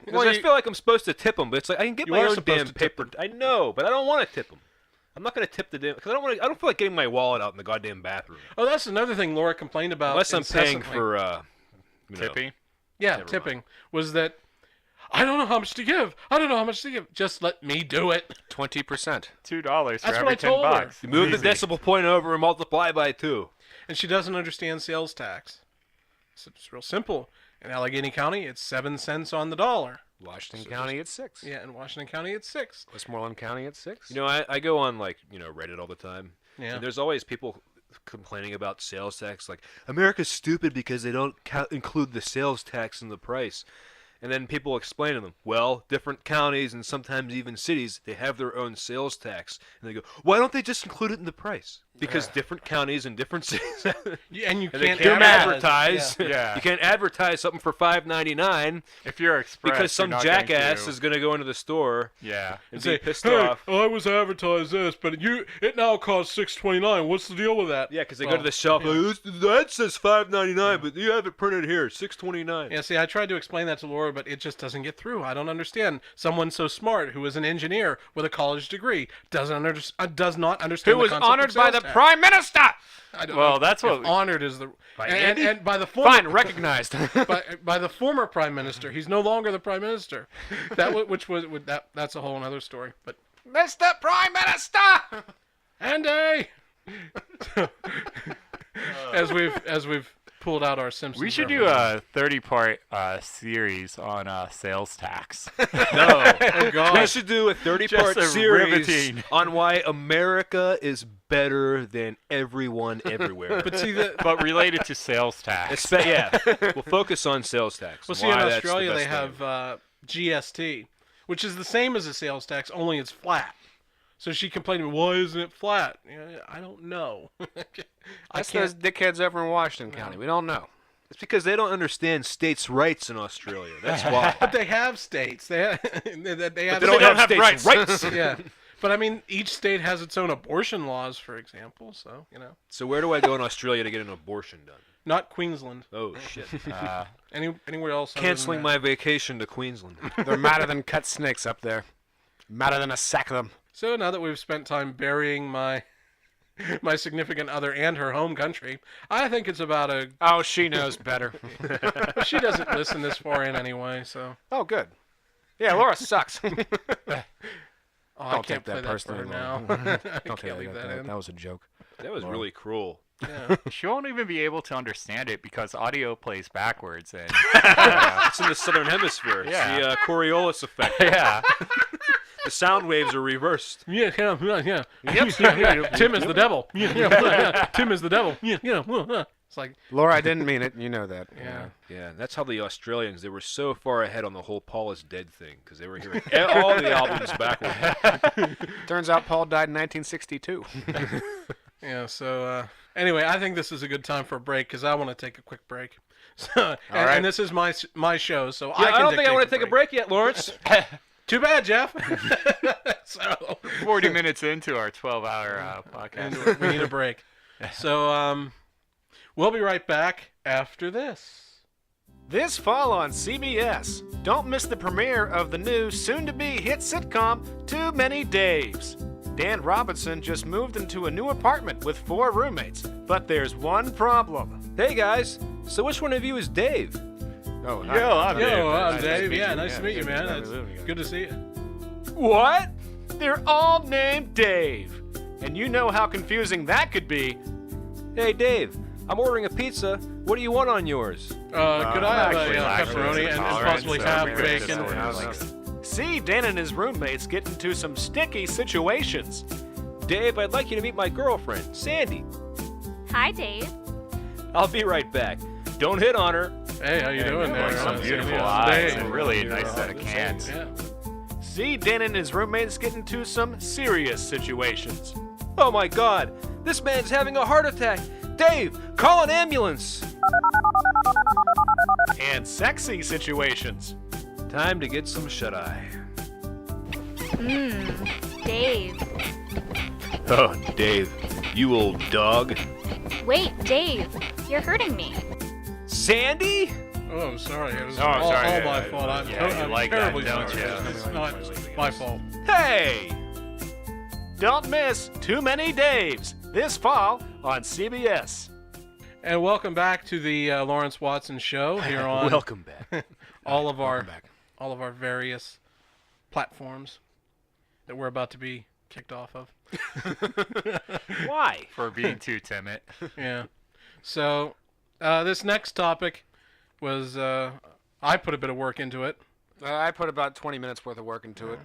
Because I feel like I'm supposed to tip them, but it's like I can get You my are own supposed damn to tip paper. I know, but I don't want to tip them. I'm not going to tip the damn because I don't feel like getting my wallet out in the goddamn bathroom Oh, that's another thing Laura complained about. unless I'm paying incessantly. for you know, Tipping. Yeah, Never tipping was that. I don't know how much to give. I don't know how much to give. Just let me do it. 20%. $2 for That's what every I told her. $10. You move the Easy. decimal point over and multiply by 2. And she doesn't understand sales tax. So it's real simple. In Allegheny County, it's 7 cents on the dollar. Washington County at 6. Yeah, in Washington County, it's 6. Westmoreland County at 6. You know, I go on like Reddit all the time. Yeah. And there's always people complaining about sales tax, like America's stupid because they don't include the sales tax in the price. And then people explain to them, well, different counties and sometimes even cities, they have their own sales tax. And they go, why don't they just include it in the price? Because different counties and different cities, Yeah, and you and they can't can't advertise. advertise. Yeah. You can't advertise something for $5.99 If you're Express, because some you're not going jackass to. is going to go into the store Yeah. and Say, be pissed hey, off. I was advertised this, but it now costs $6.29. What's the deal with that? Yeah, because they go Well, to the shelf. Like, that says $5.99, but you have it printed here, $6.29. Yeah, see, I tried to explain that to Laura, but it just doesn't get through. I don't understand. Someone so smart, who is an engineer with a college degree, does not understand. Who was the concept honored of by sales the tax. Prime Minister! I don't Well, know that's if what- honored is the Andy? and by the former Fine, recognized. by the former prime minister. He's no longer the prime minister. That's a whole other story. But Mr. Prime Minister! Andy, as we've pulled out our Simpsons. We should do a 30-part series on sales tax. No. Oh God. We should do a 30-part Just a series riveting. on why America is better than everyone everywhere. But see the but related to sales tax. Yeah, we'll focus on sales tax. well, see in why that's the Australia best they thing. have GST, which is the same as a sales tax, only it's flat. So she complained, why isn't it flat? I don't know. I That's those can't. dickheads over in Washington County. We don't know. It's because they don't understand states' rights in Australia. That's why. But they have states. They have. They have. They don't have states' rights. Yeah. But I mean, each state has its own abortion laws, for example. So So where do I go in Australia to get an abortion done? not Queensland. Oh shit! Anywhere else? other Canceling than my vacation to Queensland. They're madder than cut snakes up there. Madder than a sack of them. So now that we've spent time burying my my significant other and her home country. I think it's about a. Oh, she knows better. She doesn't listen this far in anyway, so. Oh, good. Yeah, Laura sucks. Oh, I Don't can't take play that that for personally. her now. Laura. I Don't can't leave that in. That was a joke. That was really cruel. Yeah. She won't even be able to understand it because audio plays backwards. And It's in the southern hemisphere. It's Yeah. the Coriolis effect. yeah. The sound waves are reversed. Yeah. Tim is the devil. Yeah. Tim is the devil. Yeah. It's like, Laura, I didn't mean it. You know that. yeah. Yeah, that's how the Australians, they were so far ahead on the whole Paul is dead thing, because they were hearing all the albums backwards. Turns out Paul died in 1962. Yeah, so anyway, I think this is a good time for a break because I want to take a quick break. So, and this is my show, so Yeah, I don't think I want to take a break yet, Lawrence. Too bad, Jeff. So 40 minutes into our 12-hour podcast. and we need a break. So we'll be right back after this. This fall on CBS, don't miss the premiere of the new soon-to-be hit sitcom Too Many Daves. Dan Robinson just moved into a new apartment with 4 roommates, but there's one problem. Hey, guys. So which one of you is Dave? Oh, Yo, I'm Dave. I'm Nice to Dave. meet Yeah, you. nice to meet you, man. It's Good. good to see you. What? They're all named Dave. And you know how confusing that could be. Hey, Dave. I'm ordering a pizza. What do you want on yours? Could I have actually, a pepperoni and possibly half bacon? See Dan and his roommates get into some sticky situations. Dave, I'd like you to meet my girlfriend, Sandy. Hi, Dave. I'll be right back. Don't hit on her. Hey, how you doing there? Some beautiful Sandy? eyes Dave. and really a nice set of cans. Yeah. See Dan and his roommates get into some serious situations. Oh my God, this man's having a heart attack. Dave, call an ambulance. And sexy situations. Time to get some shut-eye. Dave. Oh, Dave, you old dog. Wait, Dave. You're hurting me. Sandy? Oh, I'm sorry. It was Oh, all sorry. my fault. I'm, Yeah, you I'm like that, terribly don't sorry. you? It's not my fault. Hey! Don't miss Too Many Daves this fall on CBS. And welcome back to the Lawrence Watson Show here on Welcome back. all of our back. all of our various platforms that we're about to be kicked off of. Why? For being too timid. Yeah. So this next topic was I put a bit of work into it. I put about 20 minutes worth of work into it.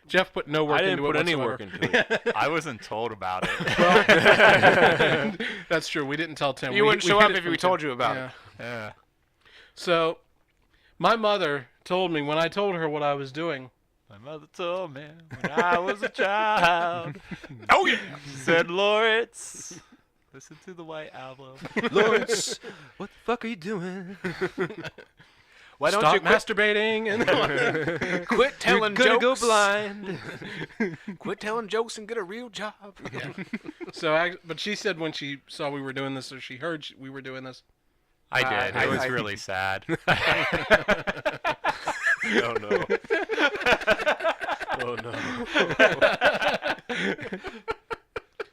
Jeff put no work I didn't into put it any whatsoever. work into it. I wasn't told about it. That's true. We didn't tell Tim. You wouldn't show hid up it if from we Tim. told you about Yeah. it. Yeah. So my mother told me when I told her what I was doing. My mother told me when I was a child. Oh yeah. Said Lawrence, listen to the White Album. Lawrence, what the fuck are you doing? Why don't Stop you quit, masturbating and quit telling You're gonna jokes? go blind. Quit telling jokes and get a real job. So, but she said when she saw we were doing this, or she heard we were doing this. I did. I- It was I- really sad. Oh no. Oh no.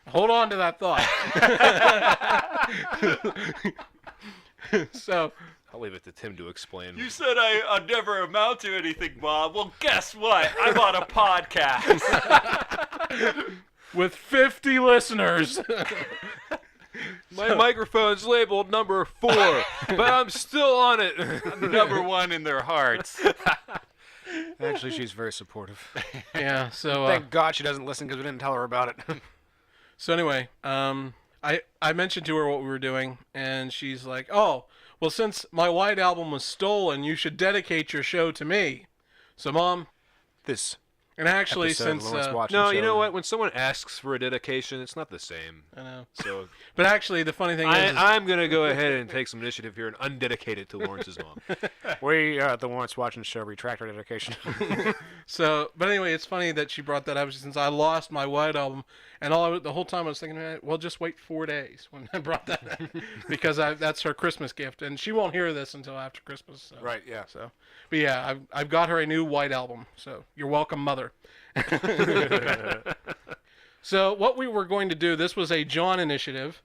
Hold on to that thought. So, I'll leave it to Tim to explain. You said I'd never amount to anything, Bob. Well, guess what? I'm on a podcast. with 50 listeners. My microphone's labeled number 4, but I'm still on it. Number 1 in their hearts. Actually, she's very supportive. Yeah. So, Thank God she doesn't listen because we didn't tell her about it. so anyway, I mentioned to her what we were doing, and she's like, "Oh, well, since my White Album was stolen, you should dedicate your show to me." So, Mom, This and actually, episode of since Lawrence Watson No, Show. you know what? When someone asks for a dedication, it's not the same. I know, So but actually, the funny thing is I'm going to go ahead and take some initiative here and undedicate it to Lawrence's mom. We at the Lawrence Watson Show retract our dedication. so. But anyway, it's funny that she brought that up since I lost my White Album, and the whole time I was thinking, well, just wait 4 days when I brought that up because that's her Christmas gift, and she won't hear this until after Christmas. So. Right? Yeah. So, but yeah, I've got her a new White Album. So you're welcome, Mother. So what we were going to do, this was a John initiative.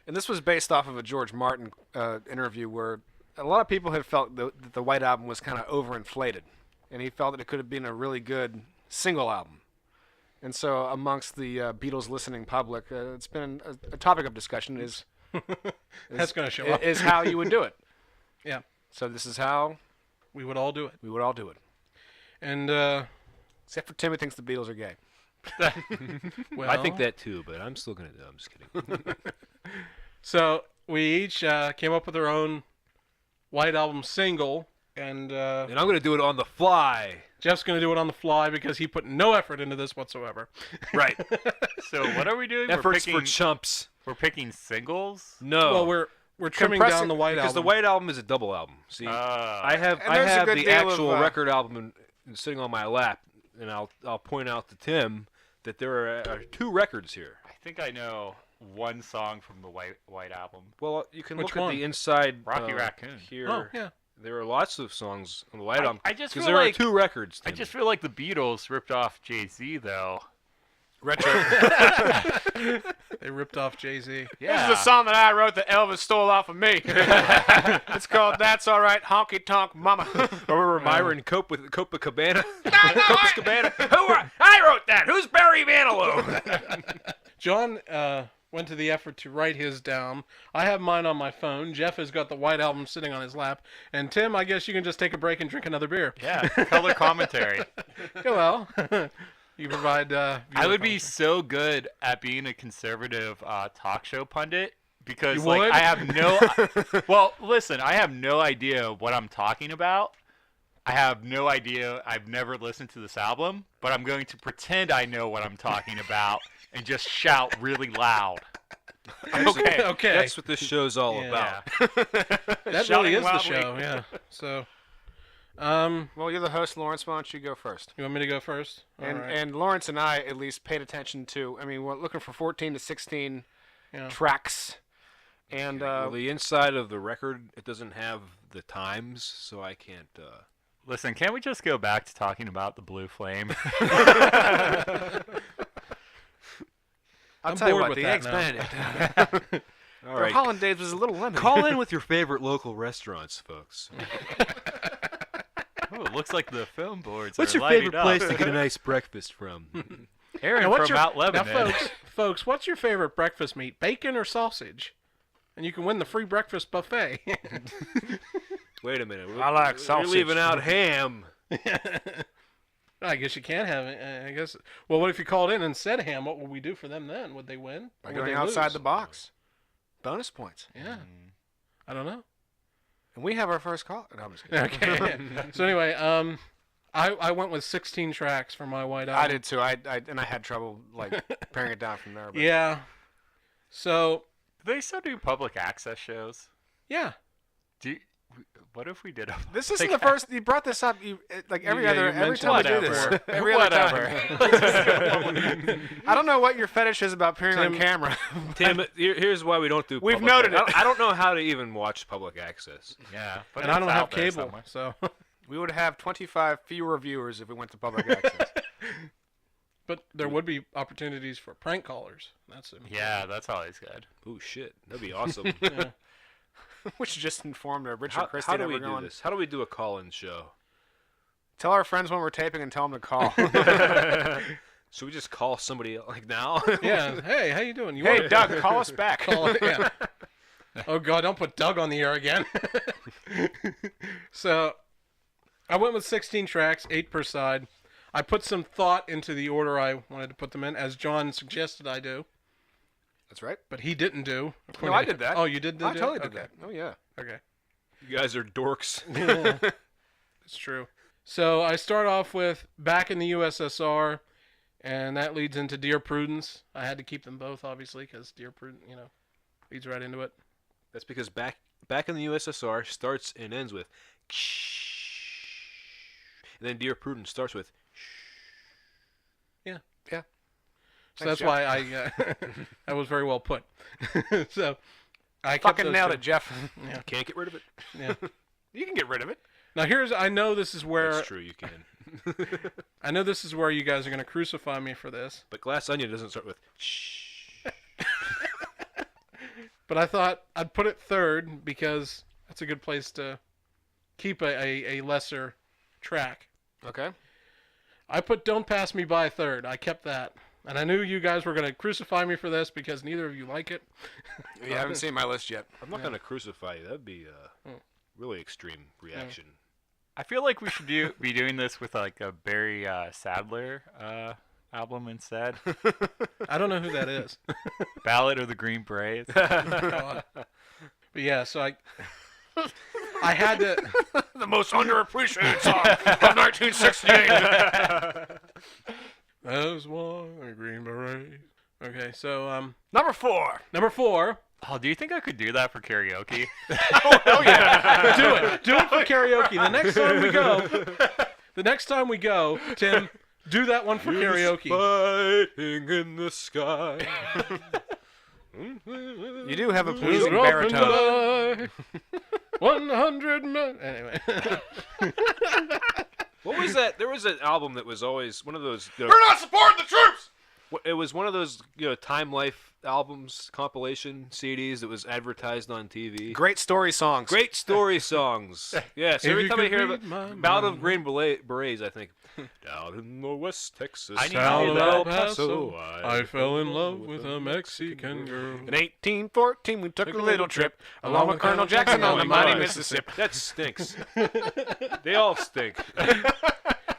And this was based off of a George Martin interview where a lot of people had felt that the White Album was kind of overinflated. And he felt that it could have been a really good single album. And so amongst the Beatles listening public, it's been a topic of discussion That's going to show up. is how you would do it. Yeah. So this is how We would all do it. we would all do it. And, Except for Tim, who thinks the Beatles are gay. well. I think that too, but I'm still gonna do. I'm just kidding. So we each came up with our own White Album single, and And I'm gonna do it on the fly. Jeff's going to do it on the fly because he put no effort into this whatsoever. Right. So what are we doing? Efforts for chumps. We're picking singles. No. Well, we're trimming Compress down it, the White because Album. the White Album is a double album. See, I have And there's a good the deal of, actual record album sitting on my lap, and I'll point out to Tim that there are 2 records here. I think I know one song from the White Album. Well, you can Which look one? at the inside. Rocky Raccoon. Here. Oh, yeah. There are lots of songs on the White Album. I just because feel there like are 2 records. I Tim. just feel like the Beatles ripped off Jay-Z though. Retro. They ripped off Jay-Z. This is a song that I wrote that Elvis stole off of me. It's called "That's All Right, Honky Tonk Mama." Remember Myron Copacabana? Copacabana. I wrote that. Who's Barry Manilow? John went to the effort to write his down. I have mine on my phone. Jeff has got the White Album sitting on his lap. And Tim, I guess you can just take a break and drink another beer. Yeah, color commentary. Well, you provide. I would be so good at being a conservative talk show pundit because You like would? I have no. Well, listen, I have no idea what I'm talking about. I have no idea. I've never listened to this album, but I'm going to pretend I know what I'm talking about and just shout really loud. Okay. Okay. That's what this show's all Yeah. about. That really Shouting is the loudly. show. Yeah. So, Well, you're the host, Lawrence. Why don't you go first? you want me to go first? All right. And Lawrence and I at least paid attention to. I mean, we're looking for 14 to 16 Yeah. tracks, and Well, the inside of the record, it doesn't have the times, so I can't. Listen, can't we just go back to talking about the Blue Flame? I'll I'm tell you bored what, with the that Eggs now. Benedict. All Their right. hollandaise was a little lemon. Call in with your favorite local restaurants, folks. Oh, it looks like the film boards What's are your lighting favorite up. place to get a nice breakfast from? Aaron Now, what's from your, Mount now, Lebanon. folks, what's your favorite breakfast meat? Bacon or sausage? And you can win the free breakfast buffet. Wait a minute. I like You're sausage. leaving out ham. I guess you can have it. I guess. Well, what if you called in and said ham? What would we do for them then? Would they win? By Or would going they outside lose? the box. Bonus points. Yeah. I don't know. And we have our first call. No, I'm just kidding. Okay. So anyway, I went with 16 tracks for my White Album. I did too. I had trouble like paring it down from there. But Yeah. So Do they still do public access shows? yeah. What if we did a This isn't the first. You brought this up. Like every Yeah, other you every time we do this. Whatever. Every other time. I don't know what your fetish is about appearing on Tim- camera. Tim, here's why we don't do. We've public noted ac- it. I don't know how to even watch public access. Yeah, but And I it's don't have out there cable, somewhere. so. We would have 25 fewer viewers if we went to public access. But there would be opportunities for prank callers. That's it. Yeah, that's always good. Oh shit, that'd be awesome. Yeah. We should just inform her. Richard how Christie do that we we're do going. this? How do we do a call-in show? Tell our friends when we're taping and tell them to call. Should we just call somebody like now? Yeah. Hey, how you doing? You Hey, want Doug, call us back. call it? Yeah. Oh God, don't put Doug on the air again. So, I went with 16 tracks, 8 per side. I put some thought into the order I wanted to put them in, as John suggested I do, That's right. but he didn't do. No, I did that. Oh, you did? I do totally it? did Okay. that. Oh, yeah. Okay. You guys are dorks. It's true. So I start off with Back in the USSR, and that leads into Dear Prudence. I had to keep them both, obviously, because Dear Prudence, leads right into it. That's because back in the USSR starts and ends with, and then Dear Prudence starts with. Yeah. So Thanks, that's why I that was very well put. So I kept Fucking those nailed two. it, Jeff. Can't get rid of it. Yeah. You can get rid of it. Now I know this is where That's true. You can. I know this is where you guys are going to crucify me for this, But Glass Onion doesn't start with shh. but I thought I'd put it third because that's a good place to keep a lesser track. Okay. I put Don't Pass Me By third. I kept that. And I knew you guys were going to crucify me for this because neither of you like it. You haven't seen my list yet. I'm not gonna crucify you. That'd be a really extreme reaction. I feel like we should be doing this with like a Barry Sadler album instead. I don't know who that is. Ballad of the Green Berets. But yeah, so I had to... The most underappreciated song of 1968. Those one Green Beret. Okay, so Number 4. number 4. Oh, do you think I could do that for karaoke? Oh yeah. Do it for karaoke. The next time we go, Tim, do that one for karaoke. Fighting in the sky. You do have a Who's pleasing up in baritone. the 100 million. Anyway. What was that? There was an album that was always one of those. We're not supporting the troops. It was one of those, Time Life albums, compilation CDs that was advertised on TV. Great story songs. Great story songs. Yes, If every you time I could hear read my about Ballad of mind. Green Berets, I think, down in the West Texas I need town to of know El that. Paso, I fell in love with a Mexican girl. In 1814, we took a little trip along with Colonel Jackson on the mighty Mississippi. That stinks. They all stink.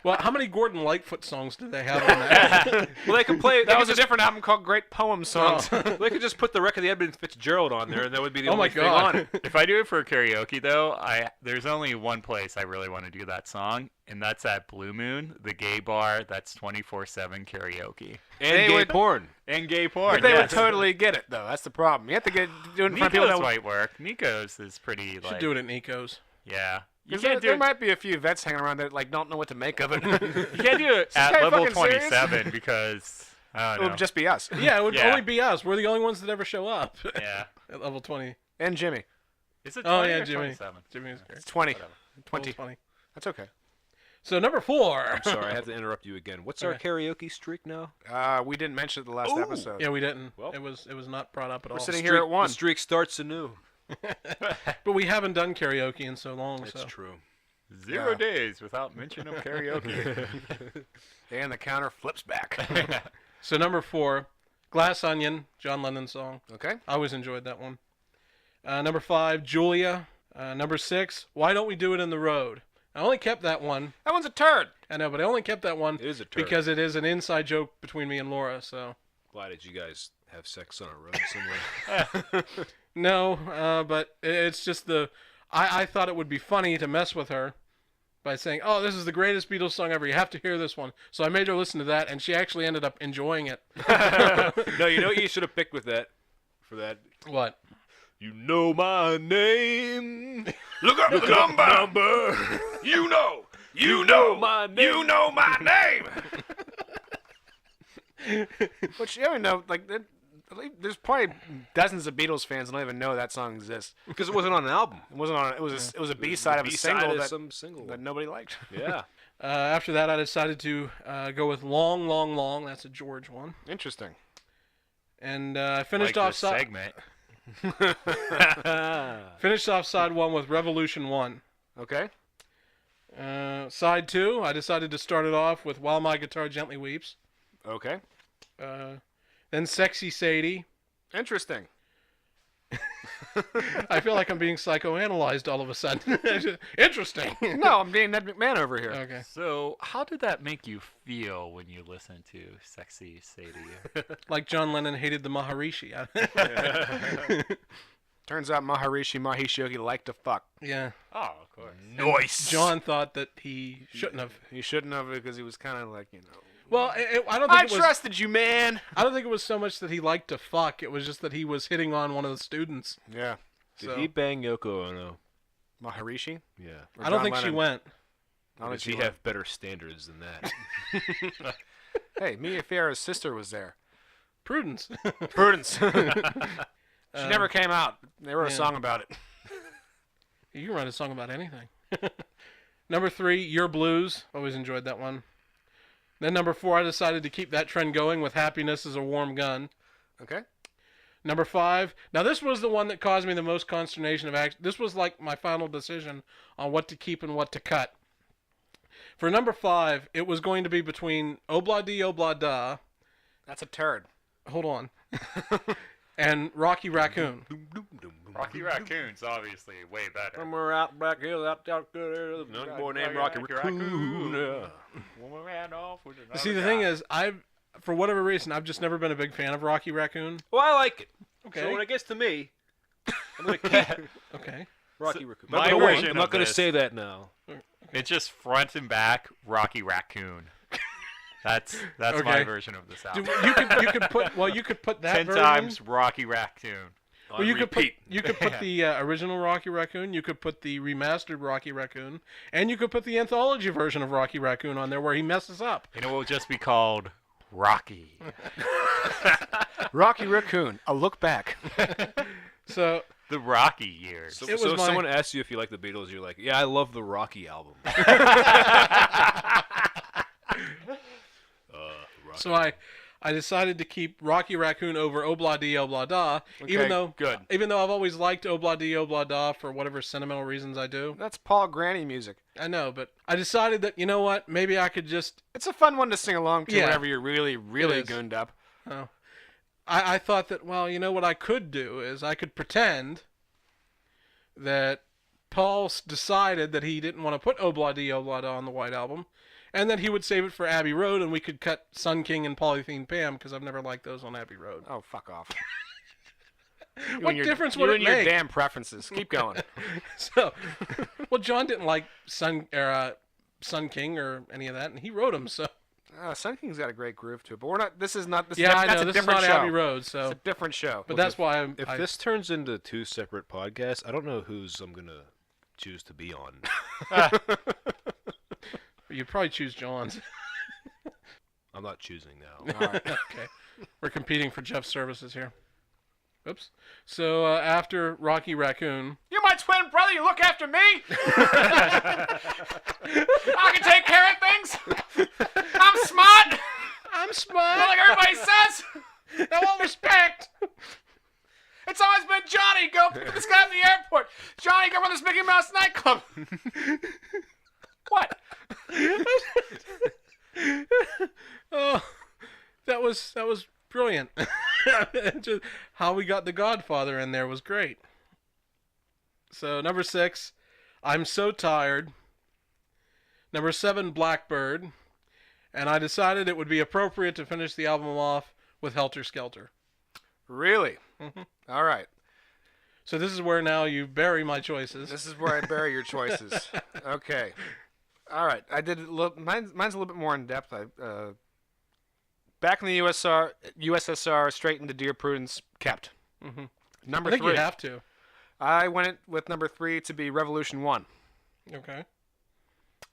Well, how many Gordon Lightfoot songs did they have on that? Well, they can play. That was a different album called Great Poem Songs. They could just put the record of the Edmund Fitzgerald on there, and that would be the Oh only my thing God. on it. If I do it for karaoke, though, there's only one place I really want to do that song, and that's at Blue Moon, the gay bar that's 24/7 karaoke. And They gay would- porn. And gay porn, But they would yes. totally get it, though. That's the problem. You have to get doing it in front of people Nico's that might work. Nico's is pretty, Should like... do it at Nico's. Yeah. You 'Cause can't there do it. might be a few vets hanging around that don't know what to make of it. You can't do it at guy level fucking serious? 27 because I It don't know. would just be us Yeah, it would Yeah. only be us. We're the only ones that ever show up Yeah. at level 20. and Jimmy. Is it 20 Oh, yeah, or Jimmy. 27? Jimmy's great. It's 20. Whatever. 20. 20. That's okay. So number 4. I'm sorry, I have to interrupt you again. What's our karaoke streak now? We didn't mention it the last episode. Yeah, we didn't. Well, it was not brought up at all. We're sitting here at 1. The streak starts anew. But we haven't done karaoke in so long. It's so. true. 0 Yeah. days without mention of karaoke. And the counter flips back. So number 4, Glass Onion, John Lennon song. Okay. I always enjoyed that one. Number 5, Julia. Number 6, Why Don't We Do It in the Road? I only kept that one. That one's a turd. I know, but I only kept that one It is a turd. because it is an inside joke between me and Laura. So Why did you guys have sex on a road somewhere? no, but it's just I thought it would be funny to mess with her by saying, "Oh, this is the greatest Beatles song ever. You have to hear this one." So I made her listen to that, and she actually ended up enjoying it. No, you know what you should have picked with that? For that? What? You know my name. Look up the number. You know my name. You know my name. Which you don't know, like, there's probably dozens of Beatles fans that don't even know that song exists. Because it wasn't on an album. It wasn't on. It was a B-side of a single that, some single. that nobody liked. Yeah. After that, I decided to go with Long, Long, Long. That's a George one. Interesting. And I finished Like off this side segment. side 1 with Revolution 1. Okay. Side 2, I decided to start it off with While My Guitar Gently Weeps. Okay. Then Sexy Sadie. Interesting. I feel like I'm being psychoanalyzed all of a sudden. Interesting. No, I'm being Ned McMahon over here. Okay. So, how did that make you feel when you listened to Sexy Sadie? Like John Lennon hated the Maharishi. Turns out Maharishi Mahesh Yogi liked to fuck. Yeah. Oh, of course. Nice. John thought that he shouldn't have. He shouldn't have because he was kind of like, Well, I don't think I it was. trusted you, man. I don't think it was so much that he liked to fuck. It was just that he was hitting on one of the students. Yeah. Did So he bang Yoko Ono? Maharishi? Yeah. Or I don't John think she Lennon? went. I don't Does think he she have better standards than that? went. Hey, Mia Farrow's sister was there. Prudence. Prudence. She never came out. They wrote a yeah. song about it. You can write a song about anything. Number 3, Your Blues. Always enjoyed that one. Then number 4, I decided to keep that trend going with Happiness is a Warm Gun. Okay. Number 5. Now this was the one that caused me the most consternation of action. This was like my final decision on what to keep and what to cut. For number 5, it was going to be between Obla Di Obla Da. That's a turd. Hold on. And Rocky Raccoon. Rocky Raccoon's obviously way better. Somewhere out back here, out there, there's a young boy named Rocky Raccoon. When we ran off with another See, the thing is, for whatever reason, I've just never been a big fan of Rocky Raccoon. Well, I like it. Okay. So when it gets to me, I'm going to keep Okay. Rocky Raccoon. my I'm version not of going to this- say that now. It's just front and back Rocky Raccoon. That's my Okay. version of this Do- album. you could put that 10 version. times Rocky Raccoon. Well, you could repeat. put the original Rocky Raccoon, you could put the remastered Rocky Raccoon, and you could put the anthology version of Rocky Raccoon on there where he messes up. And it will just be called Rocky. Rocky Raccoon, a look back. So The Rocky years. So, It was so if my- someone asks you if you like the Beatles, you're like, yeah, I love the Rocky album. Rocky. So I decided to keep Rocky Raccoon over Obla Di Obla Da, Okay, good. even though I've always liked Obla Di Obla Da for whatever sentimental reasons I do. That's Paul Granny music. I know, but I decided that, you know what, maybe I could just, It's a fun one to sing along to Yeah. whenever you're really, really is. gooned up. oh, I thought that, well, you know what I could do is I could pretend that Paul decided that he didn't want to put Obla Di Obla Da on the White Album, and that he would save it for Abbey Road, and we could cut Sun King and Polythene Pam, because I've never liked those on Abbey Road. Oh, fuck off. What difference would you it and your make? damn preferences. Keep going. So, well, John didn't like Sun King or any of that, and he wrote them. So, Sun King's got a great groove to it, but we're not. This is not. This yeah, I that's know a this is different not show. Abbey Road. It's So, a different show. but that's why If I this turns into 2 separate podcasts, I don't know whose I'm going to choose to be on. you'd probably choose John's. I'm not choosing now. All right. Okay, we're competing for Jeff's services here. Oops. So after Rocky Raccoon, You're my twin brother. You look after me. I can take care of things. I'm smart. I'm Not smart. like everybody says. Now all respect. It's always been Johnny. Go pick this guy at the airport. Johnny, go run this Mickey Mouse nightclub. What? Oh, that was brilliant. Just how we got the Godfather in there was great. So number 6, I'm So Tired. Number 7, Blackbird. And I decided it would be appropriate to finish the album off with Helter Skelter. Really? Mhm. All right. So this is where now you bury my choices. This is where I bury your choices. Okay. All right. I did a little, mine's a little bit more in depth. Back in the USSR, straight into Dear Prudence, kept. hmm Number I think 3. you have to. I went with number 3 to be Revolution 1. Okay.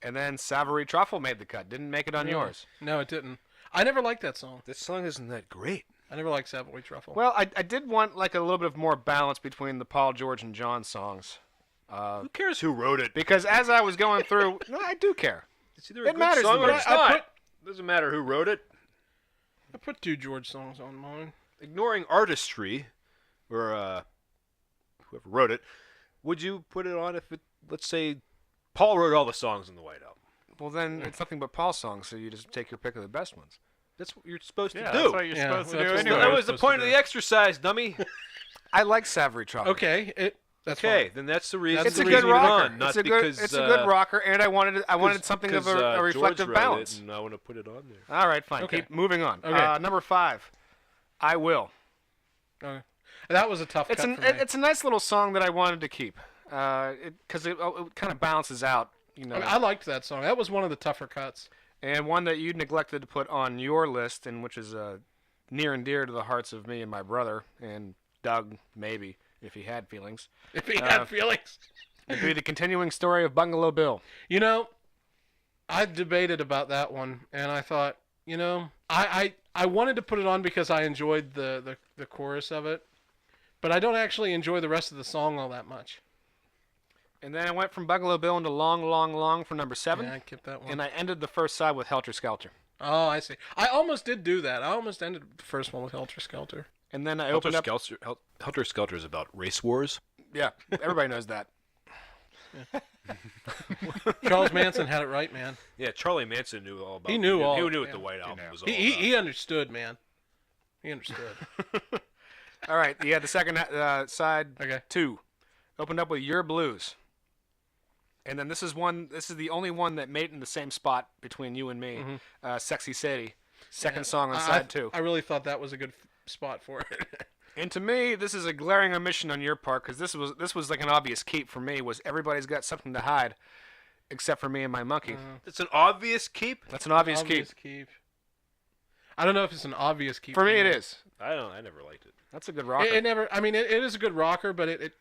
And then Savory Truffle made the cut. Didn't make it on Yeah. yours. No, it didn't. I never liked that song. This song isn't that great. I never liked Savoy Truffle. Well, I did want like a little bit of more balance between the Paul, George, and John songs. Who cares who wrote it? Because as I was going through, no, I do care. It's either It a good matters song to or me. it's I not. put- Doesn't matter who wrote it. I put 2 George songs on mine. Ignoring artistry, or whoever wrote it, would you put it on if it, let's say, Paul wrote all the songs in the White Album? Well, then it's nothing but Paul songs, so you just take your pick of the best ones. That's what you're supposed Yeah, to that's do. what you're Yeah, supposed to that's do what anyway. That we're was the supposed point to of do. the exercise, dummy. I like Savory Truffle. Okay, that's Okay, fine. then that's the reason. It's a the good reason we went rocker. on, not It's a good. because, It's a good rocker, and I wanted something of because, a reflective George wrote balance. It, and I want to put it on there. All right, fine. Okay. Keep moving on. Okay. Number 5, I Will. Okay. That was a tough It's cut for me. it's a nice little song that I wanted to keep, because it kind of balances out, you know, I liked that song. That was one of the tougher cuts. and one that you neglected to put on your list, and which is near and dear to the hearts of me and my brother and Doug, maybe if he had feelings. If he had feelings. It'd be the continuing story of Bungalow Bill. You know, I debated about that one, and I thought, you know, I wanted to put it on because I enjoyed the chorus of it, but I don't actually enjoy the rest of the song all that much. And then I went from Bungalow Bill into Long, Long, Long for number 7. Yeah, I kept that one. And I ended the first side with Helter Skelter. Oh, I see. I almost did do that. I almost ended the first one with Helter Skelter. And then I Helter opened up. Skelter, Helter Skelter is about race wars. Yeah, everybody knows that. Charles Manson had it right, man. Yeah, Charlie Manson knew all about. He knew all. He knew what yeah. the White Album was all He understood, man. He understood. All right, yeah, the second side, Okay. 2, opened up with Your Blues. And then this is the only one that made it in the same spot between you and me. Sexy Sadie, second song on side 2. I really thought that was a good spot for it. And to me, this is a glaring omission on your part, because this was like an obvious keep for me, was everybody's got something to hide, except for me and my monkey. It's an obvious keep. That's an obvious keep. I don't know if it's an obvious keep. For me, it is. I never liked it. That's a good rocker. It never. I mean, it is a good rocker, but it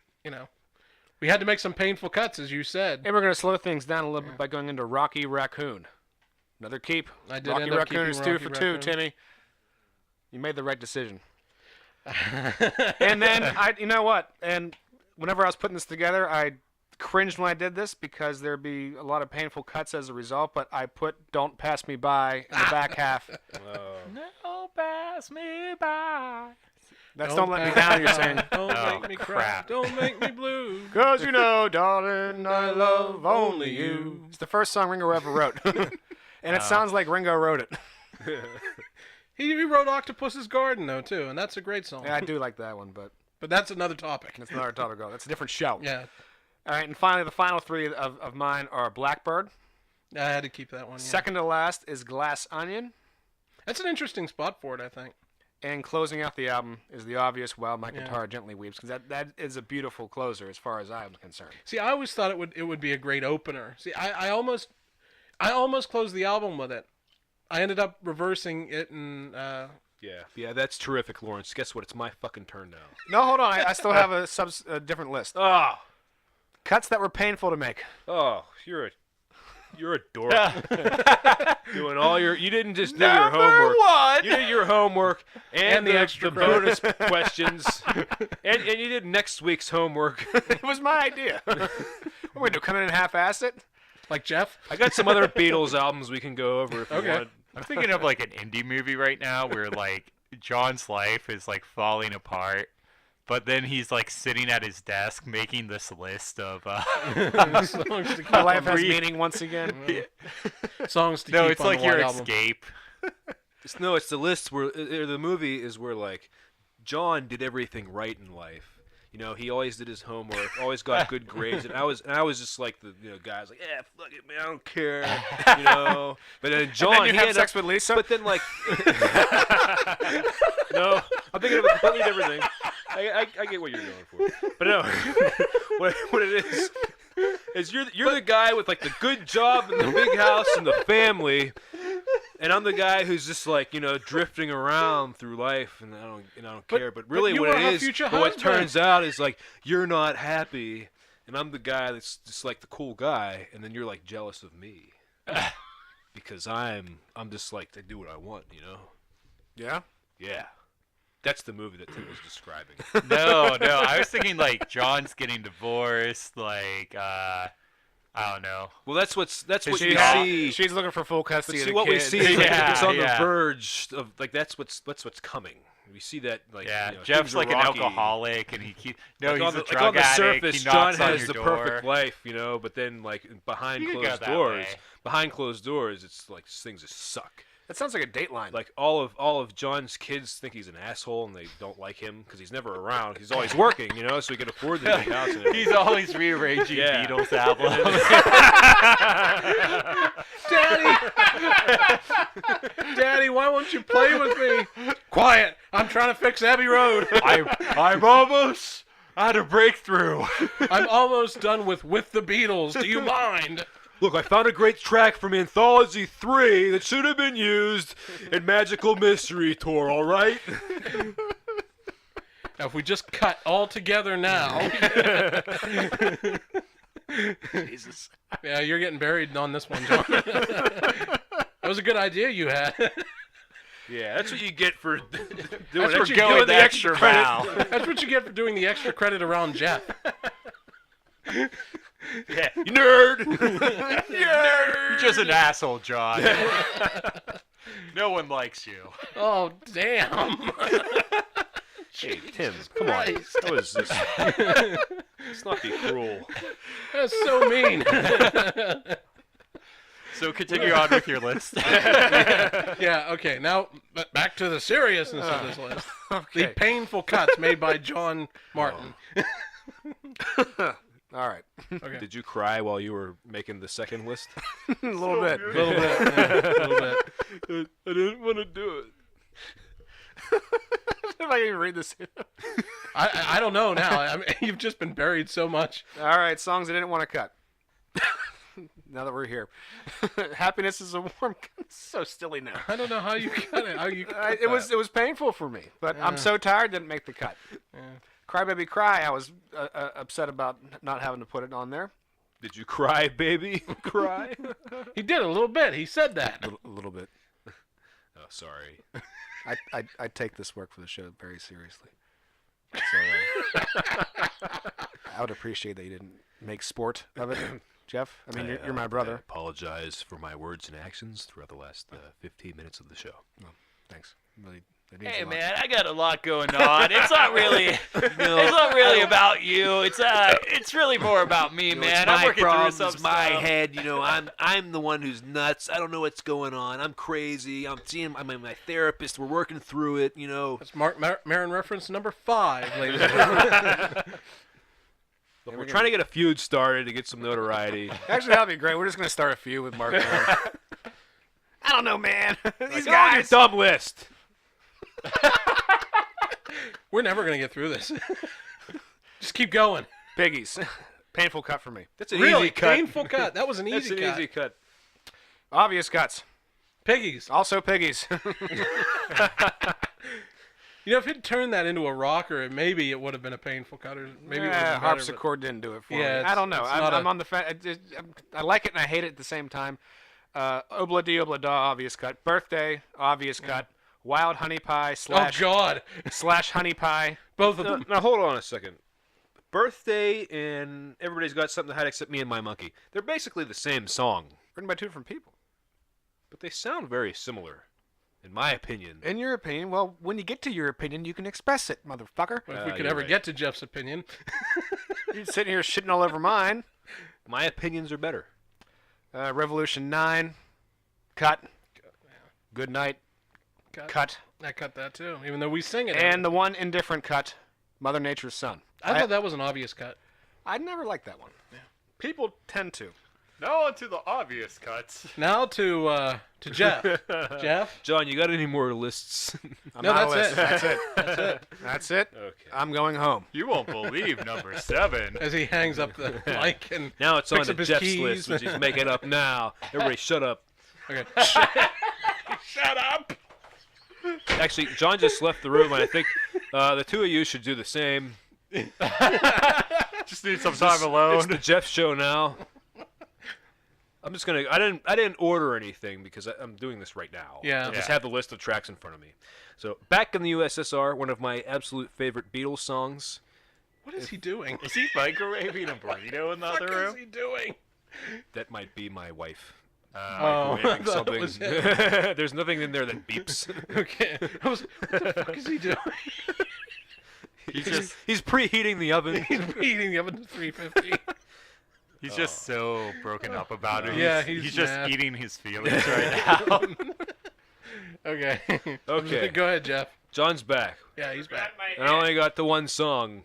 we had to make some painful cuts, as you said. And we're going to slow things down a little bit by going into Rocky Raccoon. Another keep. I did Rocky end up Raccoon keeping is 2 Rocky for 2, Raccoon. Timmy. You made the right decision. And then, you know what? And whenever I was putting this together, I cringed when I did this because there'd be a lot of painful cuts as a result, but I put Don't Pass Me By in the back half. No, pass me by. That's Don't Let Me Down, you're saying. Don't Oh, make me cry. crap. Don't make me blue. Because you know, darling, I love only you. It's the first song Ringo ever wrote. And it sounds like Ringo wrote it. He wrote Octopus's Garden, though, too, and that's a great song. Yeah, I do like that one, but But that's another topic. that's another topic. That's a different show. Yeah, All right, and finally, the final 3 of mine are Blackbird. I had to keep that one. Yeah. Second to last is Glass Onion. That's an interesting spot for it, I think. And closing out the album is the obvious While My Yeah. Guitar Gently Weeps, because that is a beautiful closer as far as I'm concerned. See, I always thought it would be a great opener. See, I almost closed the album with it. I ended up reversing it and Yeah, that's terrific, Lawrence. Guess what? It's my fucking turn now. No, hold on. I still have a different list. Oh, Cuts that were painful to make. you're a dork. Doing all you didn't just do your homework. You did your homework and the extra bonus questions, and you did next week's homework. It was my idea. What are we going to do, come in and half-ass it? like Jeff. I got some other Beatles albums we can go over if you want. I'm thinking of like an indie movie right now where like John's life is like falling apart, but then he's like sitting at his desk making this list of songs to keep My life on has the- meaning once again. songs to no, keep it's on like the your White Album. escape. It's the list where the movie is where like John did everything right in life. You know, he always did his homework, always got good grades, and I was just like the guys like, yeah, fuck it, man, I don't care, you know. But then John, And then you he have ended sex up, with Lisa? but then like, no, I'm thinking of a completely different thing. I get what you're going for, but no, what it is you're the guy with like the good job and the big house and the family. And I'm the guy who's just like, drifting around through life, and I don't care. But really, you what were it her is, future but what husband. turns out is like you're not happy, and I'm the guy that's just like the cool guy, and then you're like jealous of me because I'm just like I do what I want, Yeah? Yeah, that's the movie that Tim was describing. No, I was thinking like John's getting divorced, like I don't know. Well, that's what you She's- see. She's looking for full But custody of see the what we kids. see is like, Yeah, it's on the yeah. verge of like that's what's coming. We see that like Yeah, things Jeff's are like an rocky. alcoholic, and he keeps Like he's on a the, drug like on the addict. surface, He John knocks on has your the door. perfect life, but then like behind You could go closed that doors, way. It's like things just suck. That sounds like a Dateline. Like all of John's kids think he's an asshole and they don't like him because he's never around. He's always working, so he can afford the big house. And everything. He's always rearranging Yeah. Beatles albums. Daddy, why won't you play with me? Quiet! I'm trying to fix Abbey Road. I'm almost at a breakthrough. I'm almost done with the Beatles. Do you mind? Look, I found a great track from Anthology 3 that should have been used in Magical Mystery Tour. All right. Now, if we just cut all together now. Jesus. Yeah, you're getting buried on this one, John. That was a good idea you had. Yeah, that's what you get for doing That's that. for You going give the it extra credit. mile. That's what you get for doing the extra credit around Jeff. Yeah. You nerd! You're just an asshole, John. No one likes you. Oh, damn. Hey, Tim, come on. Christ. What is this? Let's not be cruel. That's so mean. So continue on with your list. Yeah, okay. Now, back to the seriousness of this list. The Okay. painful cuts made by John Martin. All right. Okay. Did you cry while you were making the second list? A little bit. A little bit. Yeah, a little bit. I didn't want to do it. If I can even read this. I don't know now. I mean, you've just been buried so much. All right, songs I didn't want to cut. Now that we're here. Happiness is a warm. So silly now. I don't know how you cut it. How you cut It was painful for me, but I'm so tired didn't make the cut. Yeah. Cry Baby Cry, I was upset about not having to put it on there. Did you cry, baby? Cry? He did a little bit. He said that. A little bit. Oh, sorry. I take this work for the show very seriously. So I would appreciate that you didn't make sport of it, Jeff. I mean, you're my I brother. apologize for my words and actions throughout the last 15 minutes of the show. Thanks. Really, that means Hey a lot. man, I got a lot going on. It's not really, it's not really about you. It's really more about me, man. I'm working through some stuff. head. I'm the one who's nuts. I don't know what's going on. I'm crazy. I'm seeing my therapist. We're working through it. That's Marin reference number 5, ladies and gentlemen. Look, we're trying to get a feud started to get some notoriety. Actually, that'd be great. We're just gonna start a feud with Mark. Brown. I don't know, man. These Go on your guys. dumb list. We're never going to get through this. Just keep going. Piggies. Painful cut for me. That's an Really? easy cut. Painful cut. That was an That's easy an cut. easy cut. Obvious cuts. Piggies. Also piggies. You know, if he'd turned that into a rocker, maybe it would have been a painful cut. Or maybe it would have been better, but- harpsichord didn't do it for Yeah, me. I don't know. it's not I'm a- on the fence. I like it and I hate it at the same time. Obla Di Obla Da, obvious cut. Birthday, obvious cut. Wild Honey Pie Oh, God. slash Honey Pie. Both of Now, them. now hold on a second. Birthday and Everybody's Got Something to Hide Except Me and My Monkey. They're basically the same song, Written by two different people. but they sound very similar, in my opinion. In your opinion, well, when you get to your opinion, you can express it, motherfucker. If we could you're ever right. get to Jeff's opinion. You're sitting here shitting all over mine. My opinions are better. Revolution 9, cut. Good night, cut. I cut that too, even though we sing it. And the one indifferent cut, Mother Nature's Son. I thought that was an obvious cut. I never liked that one. People tend to. Now on to the obvious cuts. Now to Jeff. Jeff? John, you got any more lists? I'm No, not a that's list. it. That's it. That's it. That's it. Okay. I'm going home. You won't believe number 7. As he hangs up the mic and Now it's on picks to up his Jeff's keys. list, which he's making up now. Everybody shut up. Okay. Shut up! Actually, John just left the room, and I think the two of you should do the same. Just need some time alone. It's the Jeff show now. I'm just gonna. I didn't order anything because I'm doing this right now. Yeah. I just Yeah. have the list of tracks in front of me. So, back in the USSR, one of my absolute favorite Beatles songs. What is he doing? Is he microwaving a burrito in the other What is room? he doing? That might be my wife. Oh, I Microwaving thought it was him. There's nothing in there that beeps. Okay. What the fuck is he doing? He's preheating the oven. He's heating the oven to 350. He's just so broken up about it. Yeah, he's he's just mad. eating his feelings right now. Okay. Okay. Go ahead, Jeff. John's back. Yeah, he's back. And I only got the one song.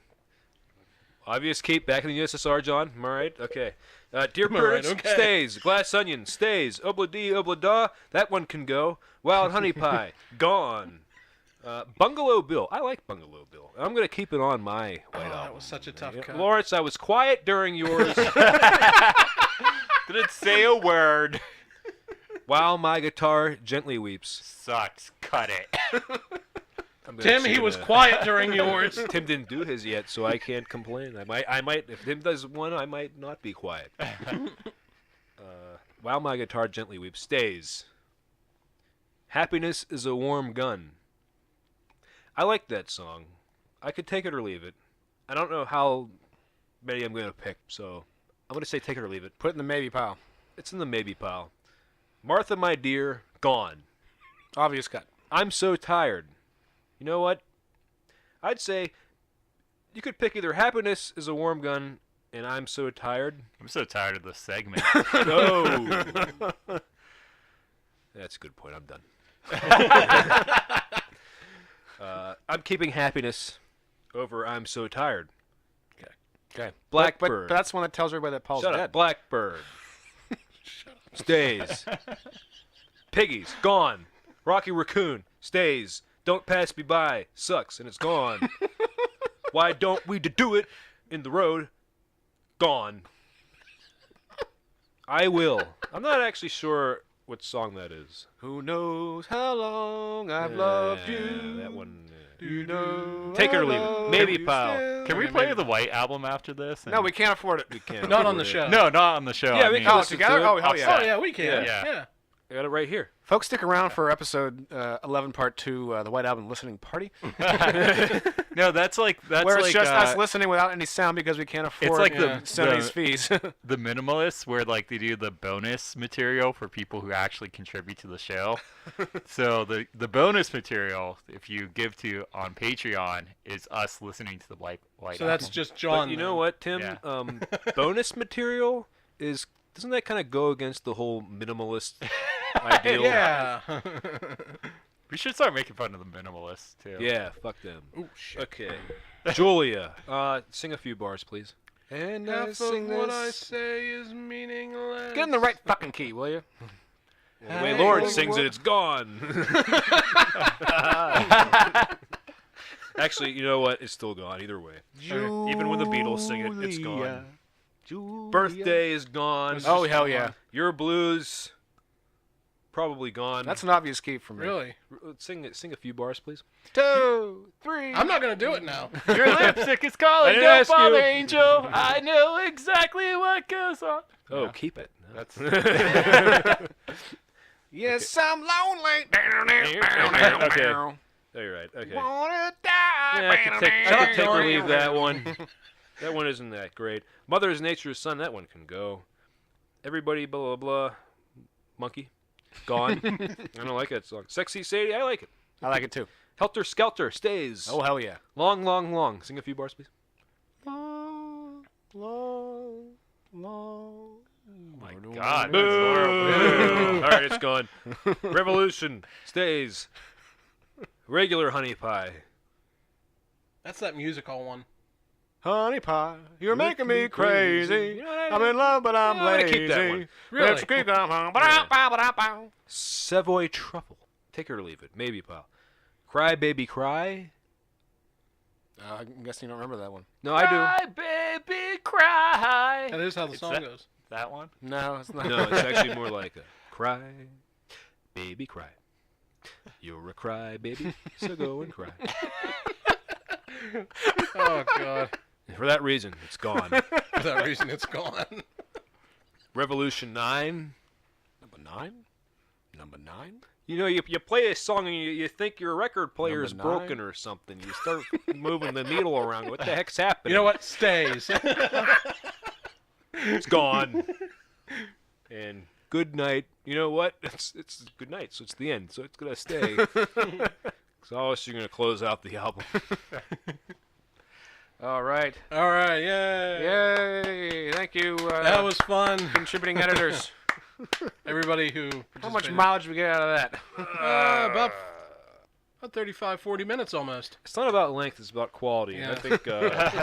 Obvious Keep, back in the USSR, John. Am I right? Okay. Dear Am I right? Prudence, Okay. stays. Glass Onion, stays. Obla Dee, Obla Da, that one can go. Wild Honey Pie, gone. Bungalow Bill. I like Bungalow Bill. I'm going to keep it on my White Album. That was such a tough cut. Lawrence, I was quiet during yours Didn't say a word. while my guitar gently weeps. Sucks. Cut it. I'm gonna Tim, say he was that. quiet during yours. Tim didn't do his yet, so I can't complain. I might. If Tim does one, I might not be quiet. While my guitar gently weeps, stays. Happiness is a warm gun. I like that song. I could take it or leave it. I don't know how many I'm going to pick, so I'm going to say take it or leave it. Put it in the maybe pile. It's in the maybe pile. Martha, my dear, gone. Obvious cut. I'm so tired. You know what? I'd say you could pick either happiness is a warm gun and I'm so tired. I'm so tired of this segment. No. That's a good point. I'm done. I'm keeping happiness over I'm so tired. Okay. Blackbird. But that's one that tells everybody that Paul's Shut dead. up. Blackbird. Stays. Piggies. Gone. Rocky Raccoon. Stays. Don't pass me by. Sucks. And it's gone. Why don't we do it in the road? Gone. I will. I'm not actually sure what song that is. Who knows how long I've loved you? That one. Do you know? Take it or I leave it. love Maybe, you pal. still? Can we play the White Album after this? No, we can't afford it. We can't. Not on afford the it. show. No, not on the show. Yeah, I we mean, can Oh, listen together? to it. Oh, hell yeah. Oh yeah, we can. Yeah. Yeah. I got it right here. Folks, stick around for episode 11, part 2, the White Album listening party. No, that's Where it's like just us listening without any sound because we can't afford like Sony's fees. the minimalists, where like they do the bonus material for people who actually contribute to the show. So the bonus material, if you give to on Patreon, is us listening to the White So Album. that's just John. But you know then. what, Tim? Yeah. Bonus material doesn't that kind of go against the whole minimalist ideal? Yeah. We should start making fun of the minimalists too. Yeah, fuck them. Oh shit. Okay. Julia, sing a few bars, please. And Half of what I say is meaningless. Get in the right fucking key, will you? The way Lord sings it, it's gone. Actually, you know what? It's still gone either way. Even when the Beatles sing it, it's gone. Birthday is gone. Oh, hell yeah. Your blues, probably gone. That's an obvious key for me. Really? Sing a few bars, please. 2, 3. I'm not gonna do it now. Your lipstick is I calling, didn't no ask Father you. Angel. I know exactly what goes on. Oh, Yeah. keep it. That's Yes, I'm lonely. Okay. Oh, you're right. Okay. Wanna die. Yeah, I can take or leave that one. That one isn't that great. Mother is Nature's Son, that one can go. Everybody, blah, blah, blah. Monkey. Gone. I don't like that song. Sexy Sadie, I like it. I like it too. Helter Skelter, stays. Oh, hell yeah. Long, long, long. Sing a few bars, please. Long, long, long. my God. That's Boo! horrible. All right, it's gone. Revolution, stays. Regular honey pie. That's that musical one. Honey pie, you're making me crazy. You know what I'm in love, but I'm I'm gonna lazy. keep that one. Really? Let's keep going. Ba-da-ba-ba-da-ba. Savoy truffle. Take it or leave it. Maybe, pal. Cry, baby, cry. I'm guessing you don't remember that one. No, I do. Cry, baby, cry. That is how the It's song that- goes. That one? No, it's not. No, it's actually more like a cry, baby, cry. You're a cry, baby, so go and cry. Oh god. And for that reason, it's gone. For that reason, it's gone. Revolution 9. Number 9? Number 9? You know, you play a song and you think your record player's Number 9? broken or something. You start moving the needle around. What the heck's happening? You know what? Stays. It's gone. And good night. You know what? It's good night, so it's the end. So it's gonna stay. So obviously you're gonna close out the album. All right. All right. Yay. Yay. Thank you, That was fun. contributing editors. Everybody who How much participated. mileage we get out of that? About 35, 40 minutes almost. It's not about length; it's about quality. And I Yeah. think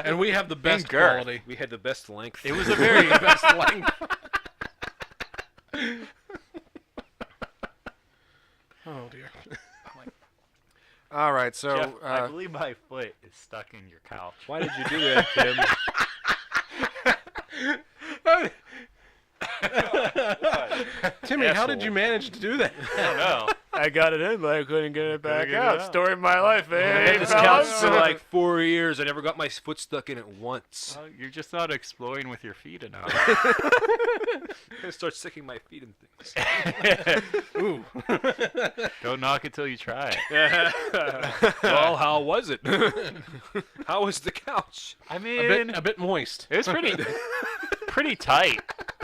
And we have the best girth. quality. we had the best length. It was a very Best length. Oh dear. All right. So, Jeff, I believe my foot is stuck in your couch. Why did you do that, Tim? Timmy, how did Asshole. you manage to do that? I don't know. I got it in, but I couldn't get it back Couldn't get it out. out. Story of my life, I eh? had this fellas? couch for like 4 years. I never got my foot stuck in it once. Well, you're just not exploring with your feet enough. I'm gonna start sticking my feet in things. Ooh. Don't knock it till you try it. Well, how was it? How was the couch? I a mean, bit moist. it was pretty. pretty tight.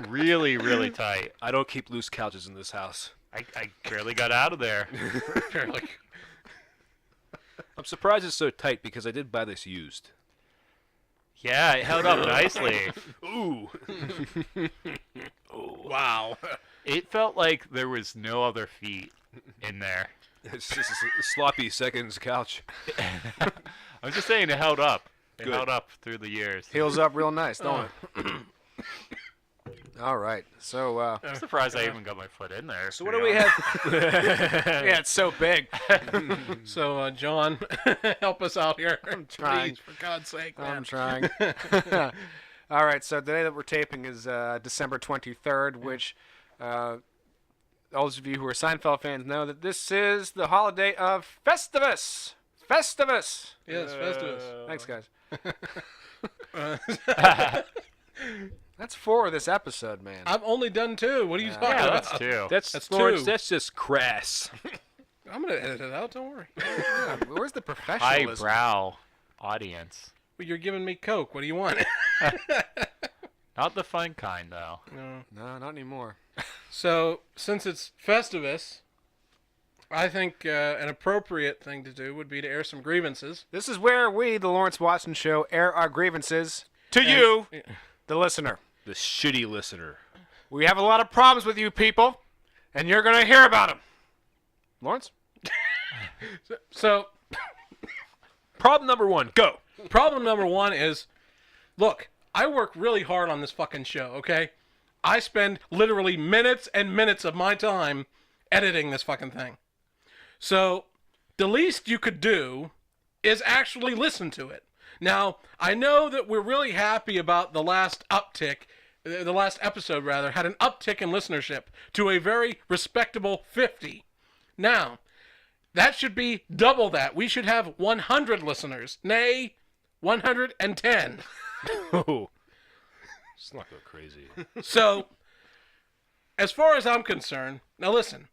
Really, really tight. I don't keep loose couches in this house. I barely got out of there. I'm surprised it's so tight because I did buy this used. Yeah, it held up nicely. Ooh. Wow. It felt like there was no other feet in there. It's just a sloppy seconds couch. I'm just saying it held up. It Good. held up through the years. Heals up real nice, don't it? All right. So, I'm surprised I even got my foot in there. So what do we have? yeah, it's so big. So, John, help us out here. I'm trying. Please, for God's sake, man. I'm trying. All right. So the day that we're taping is December 23rd, which those of you who are Seinfeld fans know that this is the holiday of Festivus. Festivus. Yes, Festivus. Thanks, guys. Uh, That's 4 of this episode, man. I've only done 2. What are you talking Yeah, about? that's two. That's Lawrence, 2. that's just crass. I'm going to edit it out. Don't worry. Yeah, where's the professionalism? Highbrow audience. Well, you're giving me Coke. What do you want? Not the fun kind, though. No. No, not anymore. So, since it's Festivus, I think an appropriate thing to do would be to air some grievances. This is where we, the Lawrence Watson Show, air our grievances to you, the listener. The shitty listener. We have a lot of problems with you people, and you're going to hear about them. Lawrence? So, Problem number 1, go. problem number 1 is, look, I work really hard on this fucking show, okay? I spend literally minutes and minutes of my time editing this fucking thing. So, the least you could do is actually listen to it. Now, I know that we're really happy about the last uptick, the last episode rather, had an uptick in listenership to a very respectable 50. Now, that should be double that. We should have 100 listeners. Nay, 110. Oh. Let's not go crazy. So, as far as I'm concerned, now listen,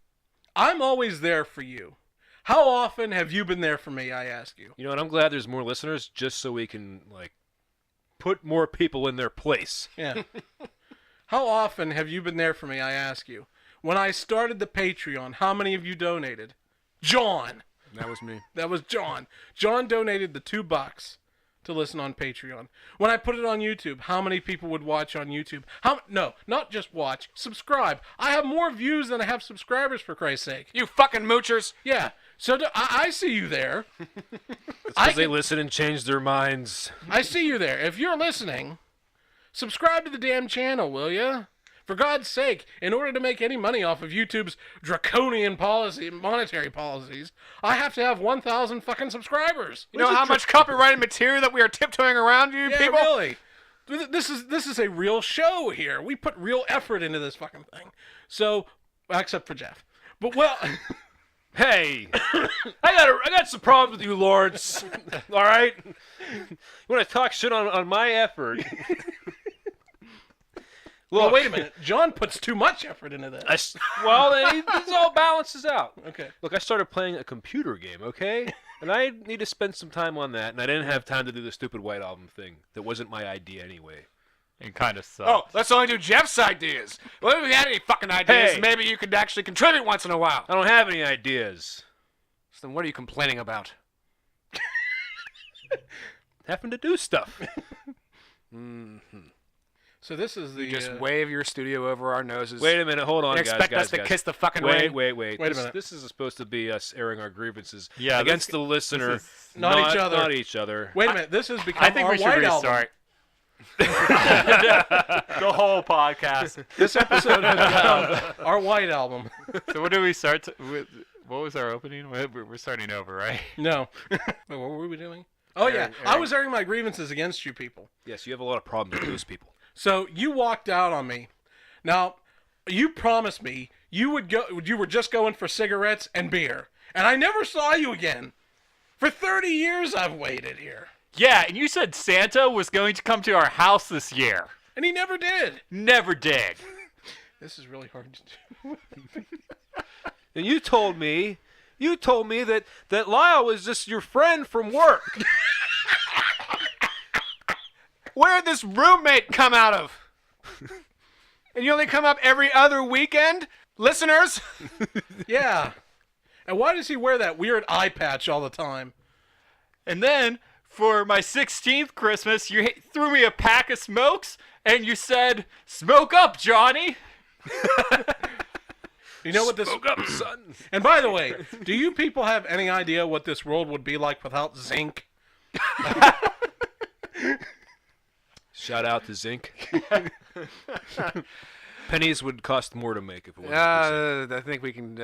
I'm always there for you. How often have you been there for me, I ask you? You know what? I'm glad there's more listeners just so we can, like, put more people in their place. Yeah. How often have you been there for me, I ask you? When I started the Patreon, how many of you donated? John. That was me. That was John. John donated the $2 to listen on Patreon. When I put it on YouTube, how many people would watch on YouTube? No, not just watch, subscribe. I have more views than I have subscribers, for Christ's sake. You fucking moochers. Yeah. So I see you there. Because they listen and change their minds. I see you there. If you're listening, subscribe to the damn channel, will ya? For God's sake, in order to make any money off of YouTube's draconian monetary policies, I have to have 1,000 fucking subscribers. You know how much copyrighted material that we are tiptoeing around you Yeah, people? really. This is a real show here. We put real effort into this fucking thing. So, except for Jeff. But well, Hey, I got some problems with you, Lawrence. All right, you want to talk shit on my effort? Look, well, wait a minute. John puts too much effort into this. This all balances out. Okay. Look, I started playing a computer game, okay? And I need to spend some time on that, and I didn't have time to do the stupid White Album thing. That wasn't my idea anyway. It kind of sucks. Oh, let's only do Jeff's ideas. Well, if you had any fucking ideas, Hey. maybe you could actually contribute once in a while. I don't have any ideas. So then what are you complaining about? Having to do stuff. So this is the. You just wave your studio over our noses. Wait a minute, hold on, and guys. expect guys, us to guys. kiss the fucking Wait, ring. wait. Wait a This- minute. This is supposed to be us airing our grievances Yeah, against the listener, this is- Not each other. Not each other. Wait a minute. This has become I think our we should White Album. restart. The whole podcast. This episode has become our White Album. So what did we start with? What was our opening? We're starting over, right? No. Wait, what were we doing? Oh, yeah. I was airing my grievances against you people. Yes, you have a lot of problems with those people. So you walked out on me. Now, you promised me you were just going for cigarettes and beer. And I never saw you again. For 30 years I've waited here. Yeah, and you said Santa was going to come to our house this year. And he never did. Never did. This is really hard to do. And you told me that Lyle was just your friend from work. Where'd this roommate come out of? And you only come up every other weekend? Listeners? Yeah. And why does he wear that weird eye patch all the time? And then for my 16th Christmas, you threw me a pack of smokes and you said, "Smoke up, Johnny." You know what this? Smoke up, son. And by the way, do you people have any idea what this world would be like without zinc? Shout out to Zinc. Pennies would cost more to make if it wasn't for Zinc. I think we can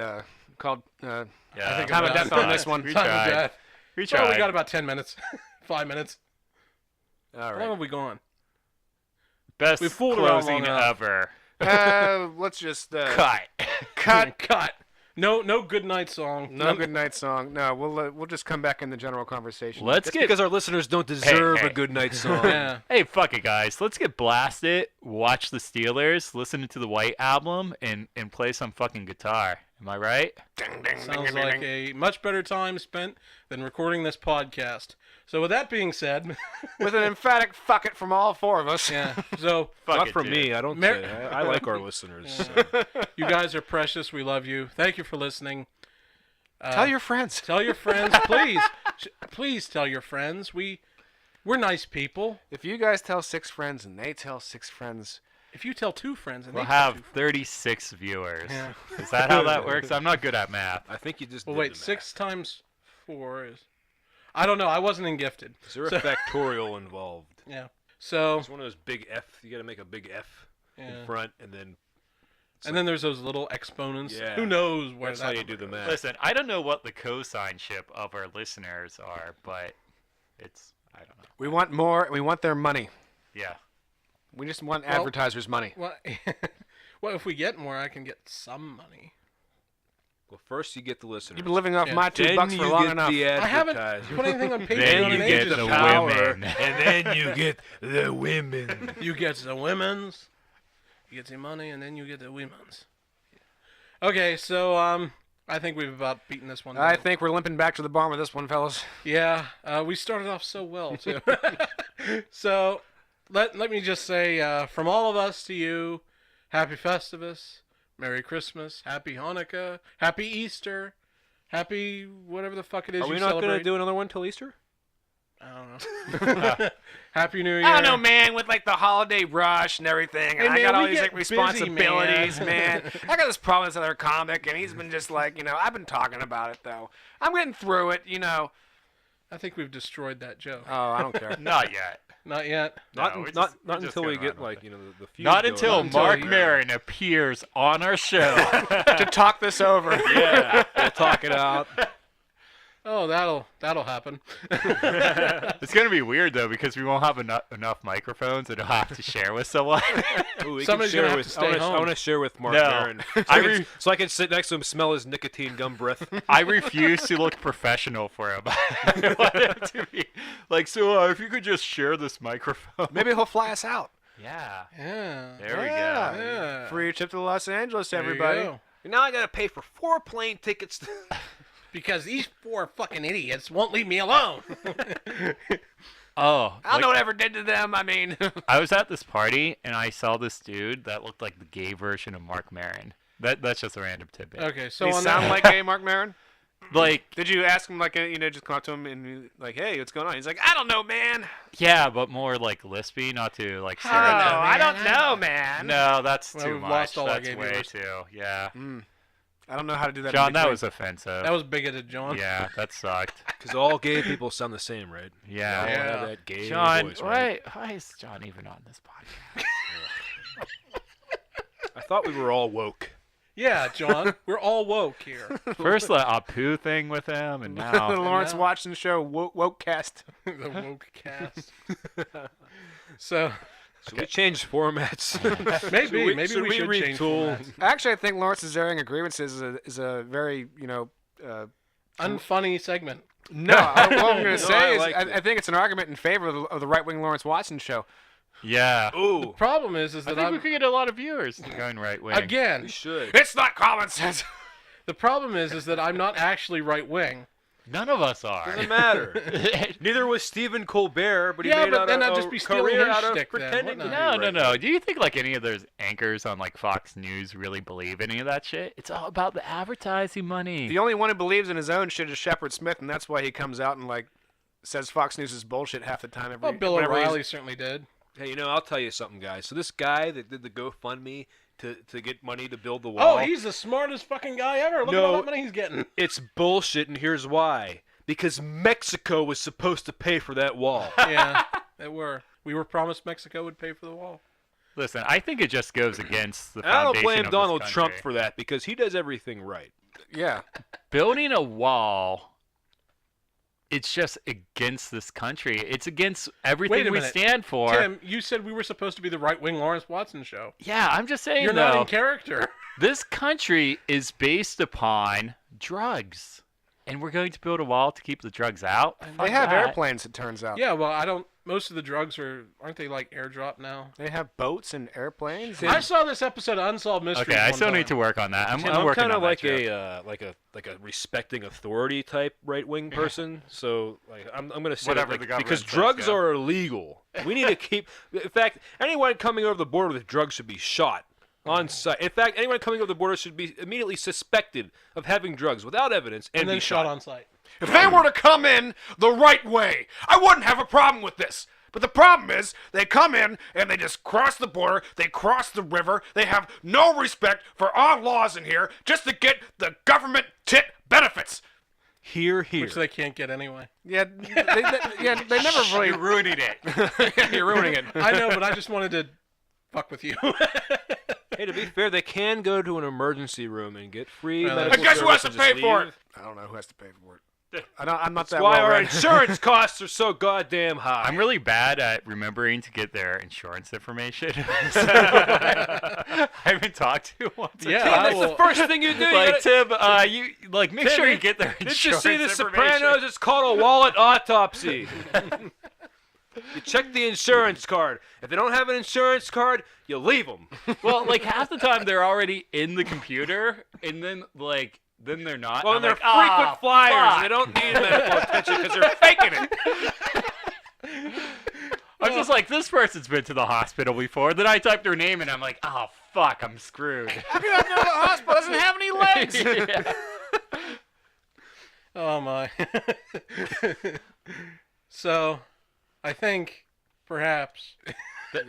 call Yeah, I think time of about death it. on this one. We Time of tried. death. We Well, we tried. got about 10 minutes. 5 minutes. All How long right. have we gone? Best We fooled around closing long enough. ever. Let's just Cut. Cut. No good night song. No good night song. No, we'll just come back in the general conversation. Let's That's get. because our listeners don't deserve hey. a good night song. Yeah. Hey, fuck it, guys. Let's get blasted, watch the Steelers, listen to the White Album, and play some fucking guitar. Am I right? Sounds like a much better time spent than recording this podcast. So with that being said, with an emphatic fuck it from all four of us. yeah. So Fuck Not it, from dude. me. I don't Mer- say. I like our listeners. you guys are precious. We love you. Thank you for listening. Tell your friends. Tell your friends, please. Please tell your friends. We're nice people. If you guys tell 6 friends and they tell 6 friends, If you tell 2 friends and We'll they tell have 2 friends. 36 viewers. Yeah. Is that how that works? I'm not good at math. I think you just. Well, did wait. the 6 times 4 is. I don't know. I wasn't in gifted. math. Is there a factorial involved? Yeah. So It's one of those big F. You got to make a big F yeah. in front, and then And then there's those little exponents. Yeah. Who knows where that's that how you number do the goes. math. Listen, I don't know what the cosignship of our listeners are, but I don't know. we want more. We want their money. Yeah. We just want Well- advertisers' money. Well, well, if we get more, I can get some money. Well, first you get the listeners. You've been living off Yeah. my $2 then for you long get enough. the I haven't advertisers. put anything on Patreon Then you in get ages. the Power, women. and then you get the women. You get the women's, you get the money, and then you get the women's. Okay, so I think we've about beaten this one down. I think we're limping back to the barn with this one, fellas. Yeah, we started off so well too. So let me just say, from all of us to you, Happy Festivus, Merry Christmas, Happy Hanukkah, Happy Easter, Happy whatever the fuck it is Are you we not celebrate. going to do another one till Easter? I don't know. Happy New Year. I don't know, man, with like the holiday rush and everything. Hey, and I man, got all we these get like responsibilities, busy, man. I got this problem with this other comic, and he's been just like, I've been talking about it, though. I'm getting through it, I think we've destroyed that joke. Oh, I don't care. Not yet. Not yet. Not No, we're not just- not we're just until we gonna get run with like the feud Not going until on. Mark you- Maron appears on our show. To talk this over. Yeah, we'll talk it out. Oh, that'll happen. It's gonna be weird though because we won't have enough microphones and I'll have to share with someone. Ooh, we can Somebody's share gonna have with. to stay I home. want to share with Mark No. Maron. So I can sit next to him, smell his nicotine gum breath. I refuse to look professional for him. I want him to be like, so if you could just share this microphone. Maybe he'll fly us out. Yeah. Yeah. There we go. Yeah. Free trip to Los Angeles, There you everybody. go. Now I gotta pay for 4 plane tickets. Because these 4 fucking idiots won't leave me alone. Oh, I don't know what I ever did to them. I mean, I was at this party and I saw this dude that looked like the gay version of Mark Maron. That's just a random tidbit. Okay, so he on sound that, like gay Mark Maron? Like, Did you ask him, like, just come up to him and be like, hey, what's going on? He's like, I don't know, man. yeah, but more like lispy, not to like Oh, stereotype. I don't know, man. No, that's Well, too we've much. lost all our That's gay way viewers. too. Yeah. I don't know how to do that. John, in that between. was offensive. that was bigoted, John. Yeah, that sucked. Because all gay people sound the same, right? Yeah. They all Yeah. have that gay John, voice, right? why is John even on this podcast? I thought we were all woke. Yeah, John, we're all woke here. First the Apu thing with him, and the now Lawrence now- Watson show, Wokecast. The woke cast. So Should we change formats? maybe Should we should change retool? formats. Actually, I think Lawrence's airing of grievances is a very, Unfunny segment. no. What I'm going to No, say I is liked it. I think it's an argument in favor of the right-wing Lawrence Watson show. yeah. Ooh, Problem is I that think we I'm could get a lot of viewers going right wing. we again. should. It's not common sense. The problem is that I'm not actually right wing. None of us are. Doesn't matter. Neither was Stephen Colbert, but he Yeah, made but out then a I'd just be stealing career his out of shtick then, pretending to wouldn't be I? No, no, right. no. Do you think like any of those anchors on like Fox News really believe any of that shit? It's all about the advertising money. The only one who believes in his own shit is Shepard Smith, and that's why he comes out and like says Fox News is bullshit half the time. Well, Bill whenever he's- O'Reilly certainly did. Hey, I'll tell you something, guys. So this guy that did the GoFundMe to get money to build the wall. Oh, he's the smartest fucking guy ever. Look at all No. that money he's getting. It's bullshit, and here's why. Because Mexico was supposed to pay for that wall. Yeah, we were promised Mexico would pay for the wall. Listen, I think it just goes against the And I don't foundation blame of this Donald Trump country. for that because he does everything right. Yeah. Building a wall. It's just against this country. It's against everything Wait a we minute. stand for. Tim, you said we were supposed to be the right-wing Lawrence Watson show. Yeah, I'm just saying You're though. not in character. This country is based upon drugs, and we're going to build a wall to keep the drugs out. They Fuck have that. airplanes, it turns out. Yeah, well, I don't. Most of the drugs aren't they like airdrop now? They have boats and airplanes. I saw this episode of Unsolved Mysteries. Okay, I one still time. need to work on that. I'm I'm working kind on of that like joke. a respecting authority type right wing person. So like I'm gonna say Whatever that, the like, government because says, drugs yeah. are illegal. We need to keep. In fact, anyone coming over the border with drugs should be shot on sight. In fact, anyone coming over the border should be immediately suspected of having drugs without evidence and then be shot on sight. If they were to come in the right way, I wouldn't have a problem with this. But the problem is, they come in and they just cross the border, they cross the river, they have no respect for our laws in here just to get the government tit benefits. Here, here. Which they can't get anyway. Yeah, they never really. You're ruining it. Yeah, you're ruining it. I know, but I just wanted to fuck with you. Hey, to be fair, they can go to an emergency room and get free Well, medical And guess who has service to and pay just for leave. it? I don't know who has to pay for it. I'm not That's that why well our read. insurance costs are so goddamn high. I'm really bad at remembering to get their insurance information. So, I haven't talked to one. Yeah, Tim, I that's will- the first thing you do. You Like gotta- Tim, you like make Tim, sure you get their Did insurance you see The information. Sopranos? It's called a wallet autopsy. You check the insurance card. If they don't have an insurance card, you leave them. Well, like half the time they're already in the computer, and then they're not. Well, and they're I'm like, frequent flyers. fuck." And they don't need medical attention because they're faking it. I'm just like, this person's been to the hospital before. Then I type their name, and I'm like, oh fuck, I'm screwed. How can I know the hospital doesn't have any legs? Yeah. Oh my. So, I think perhaps.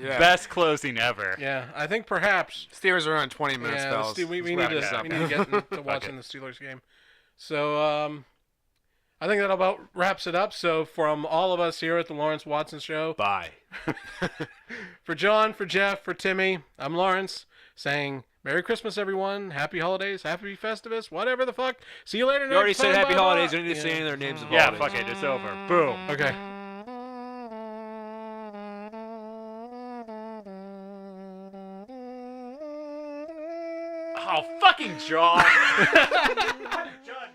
Yeah. Best closing ever. Yeah, I think perhaps. Steelers are on 20 minutes, Yeah, fellas. we Let's need wrap to this up. we need to get into watching the Steelers game. So I think that about wraps it up. So from all of us here at the Lawrence Watson Show, Bye. for John, for Jeff, for Timmy, I'm Lawrence saying Merry Christmas, everyone. Happy holidays, happy Festivus, whatever the fuck. See you later. You already next said time. happy Bye-bye. holidays. You don't need to say any of their names of Yeah, holidays. fuck it, it's over. Boom. Okay. Oh, fucking John. John.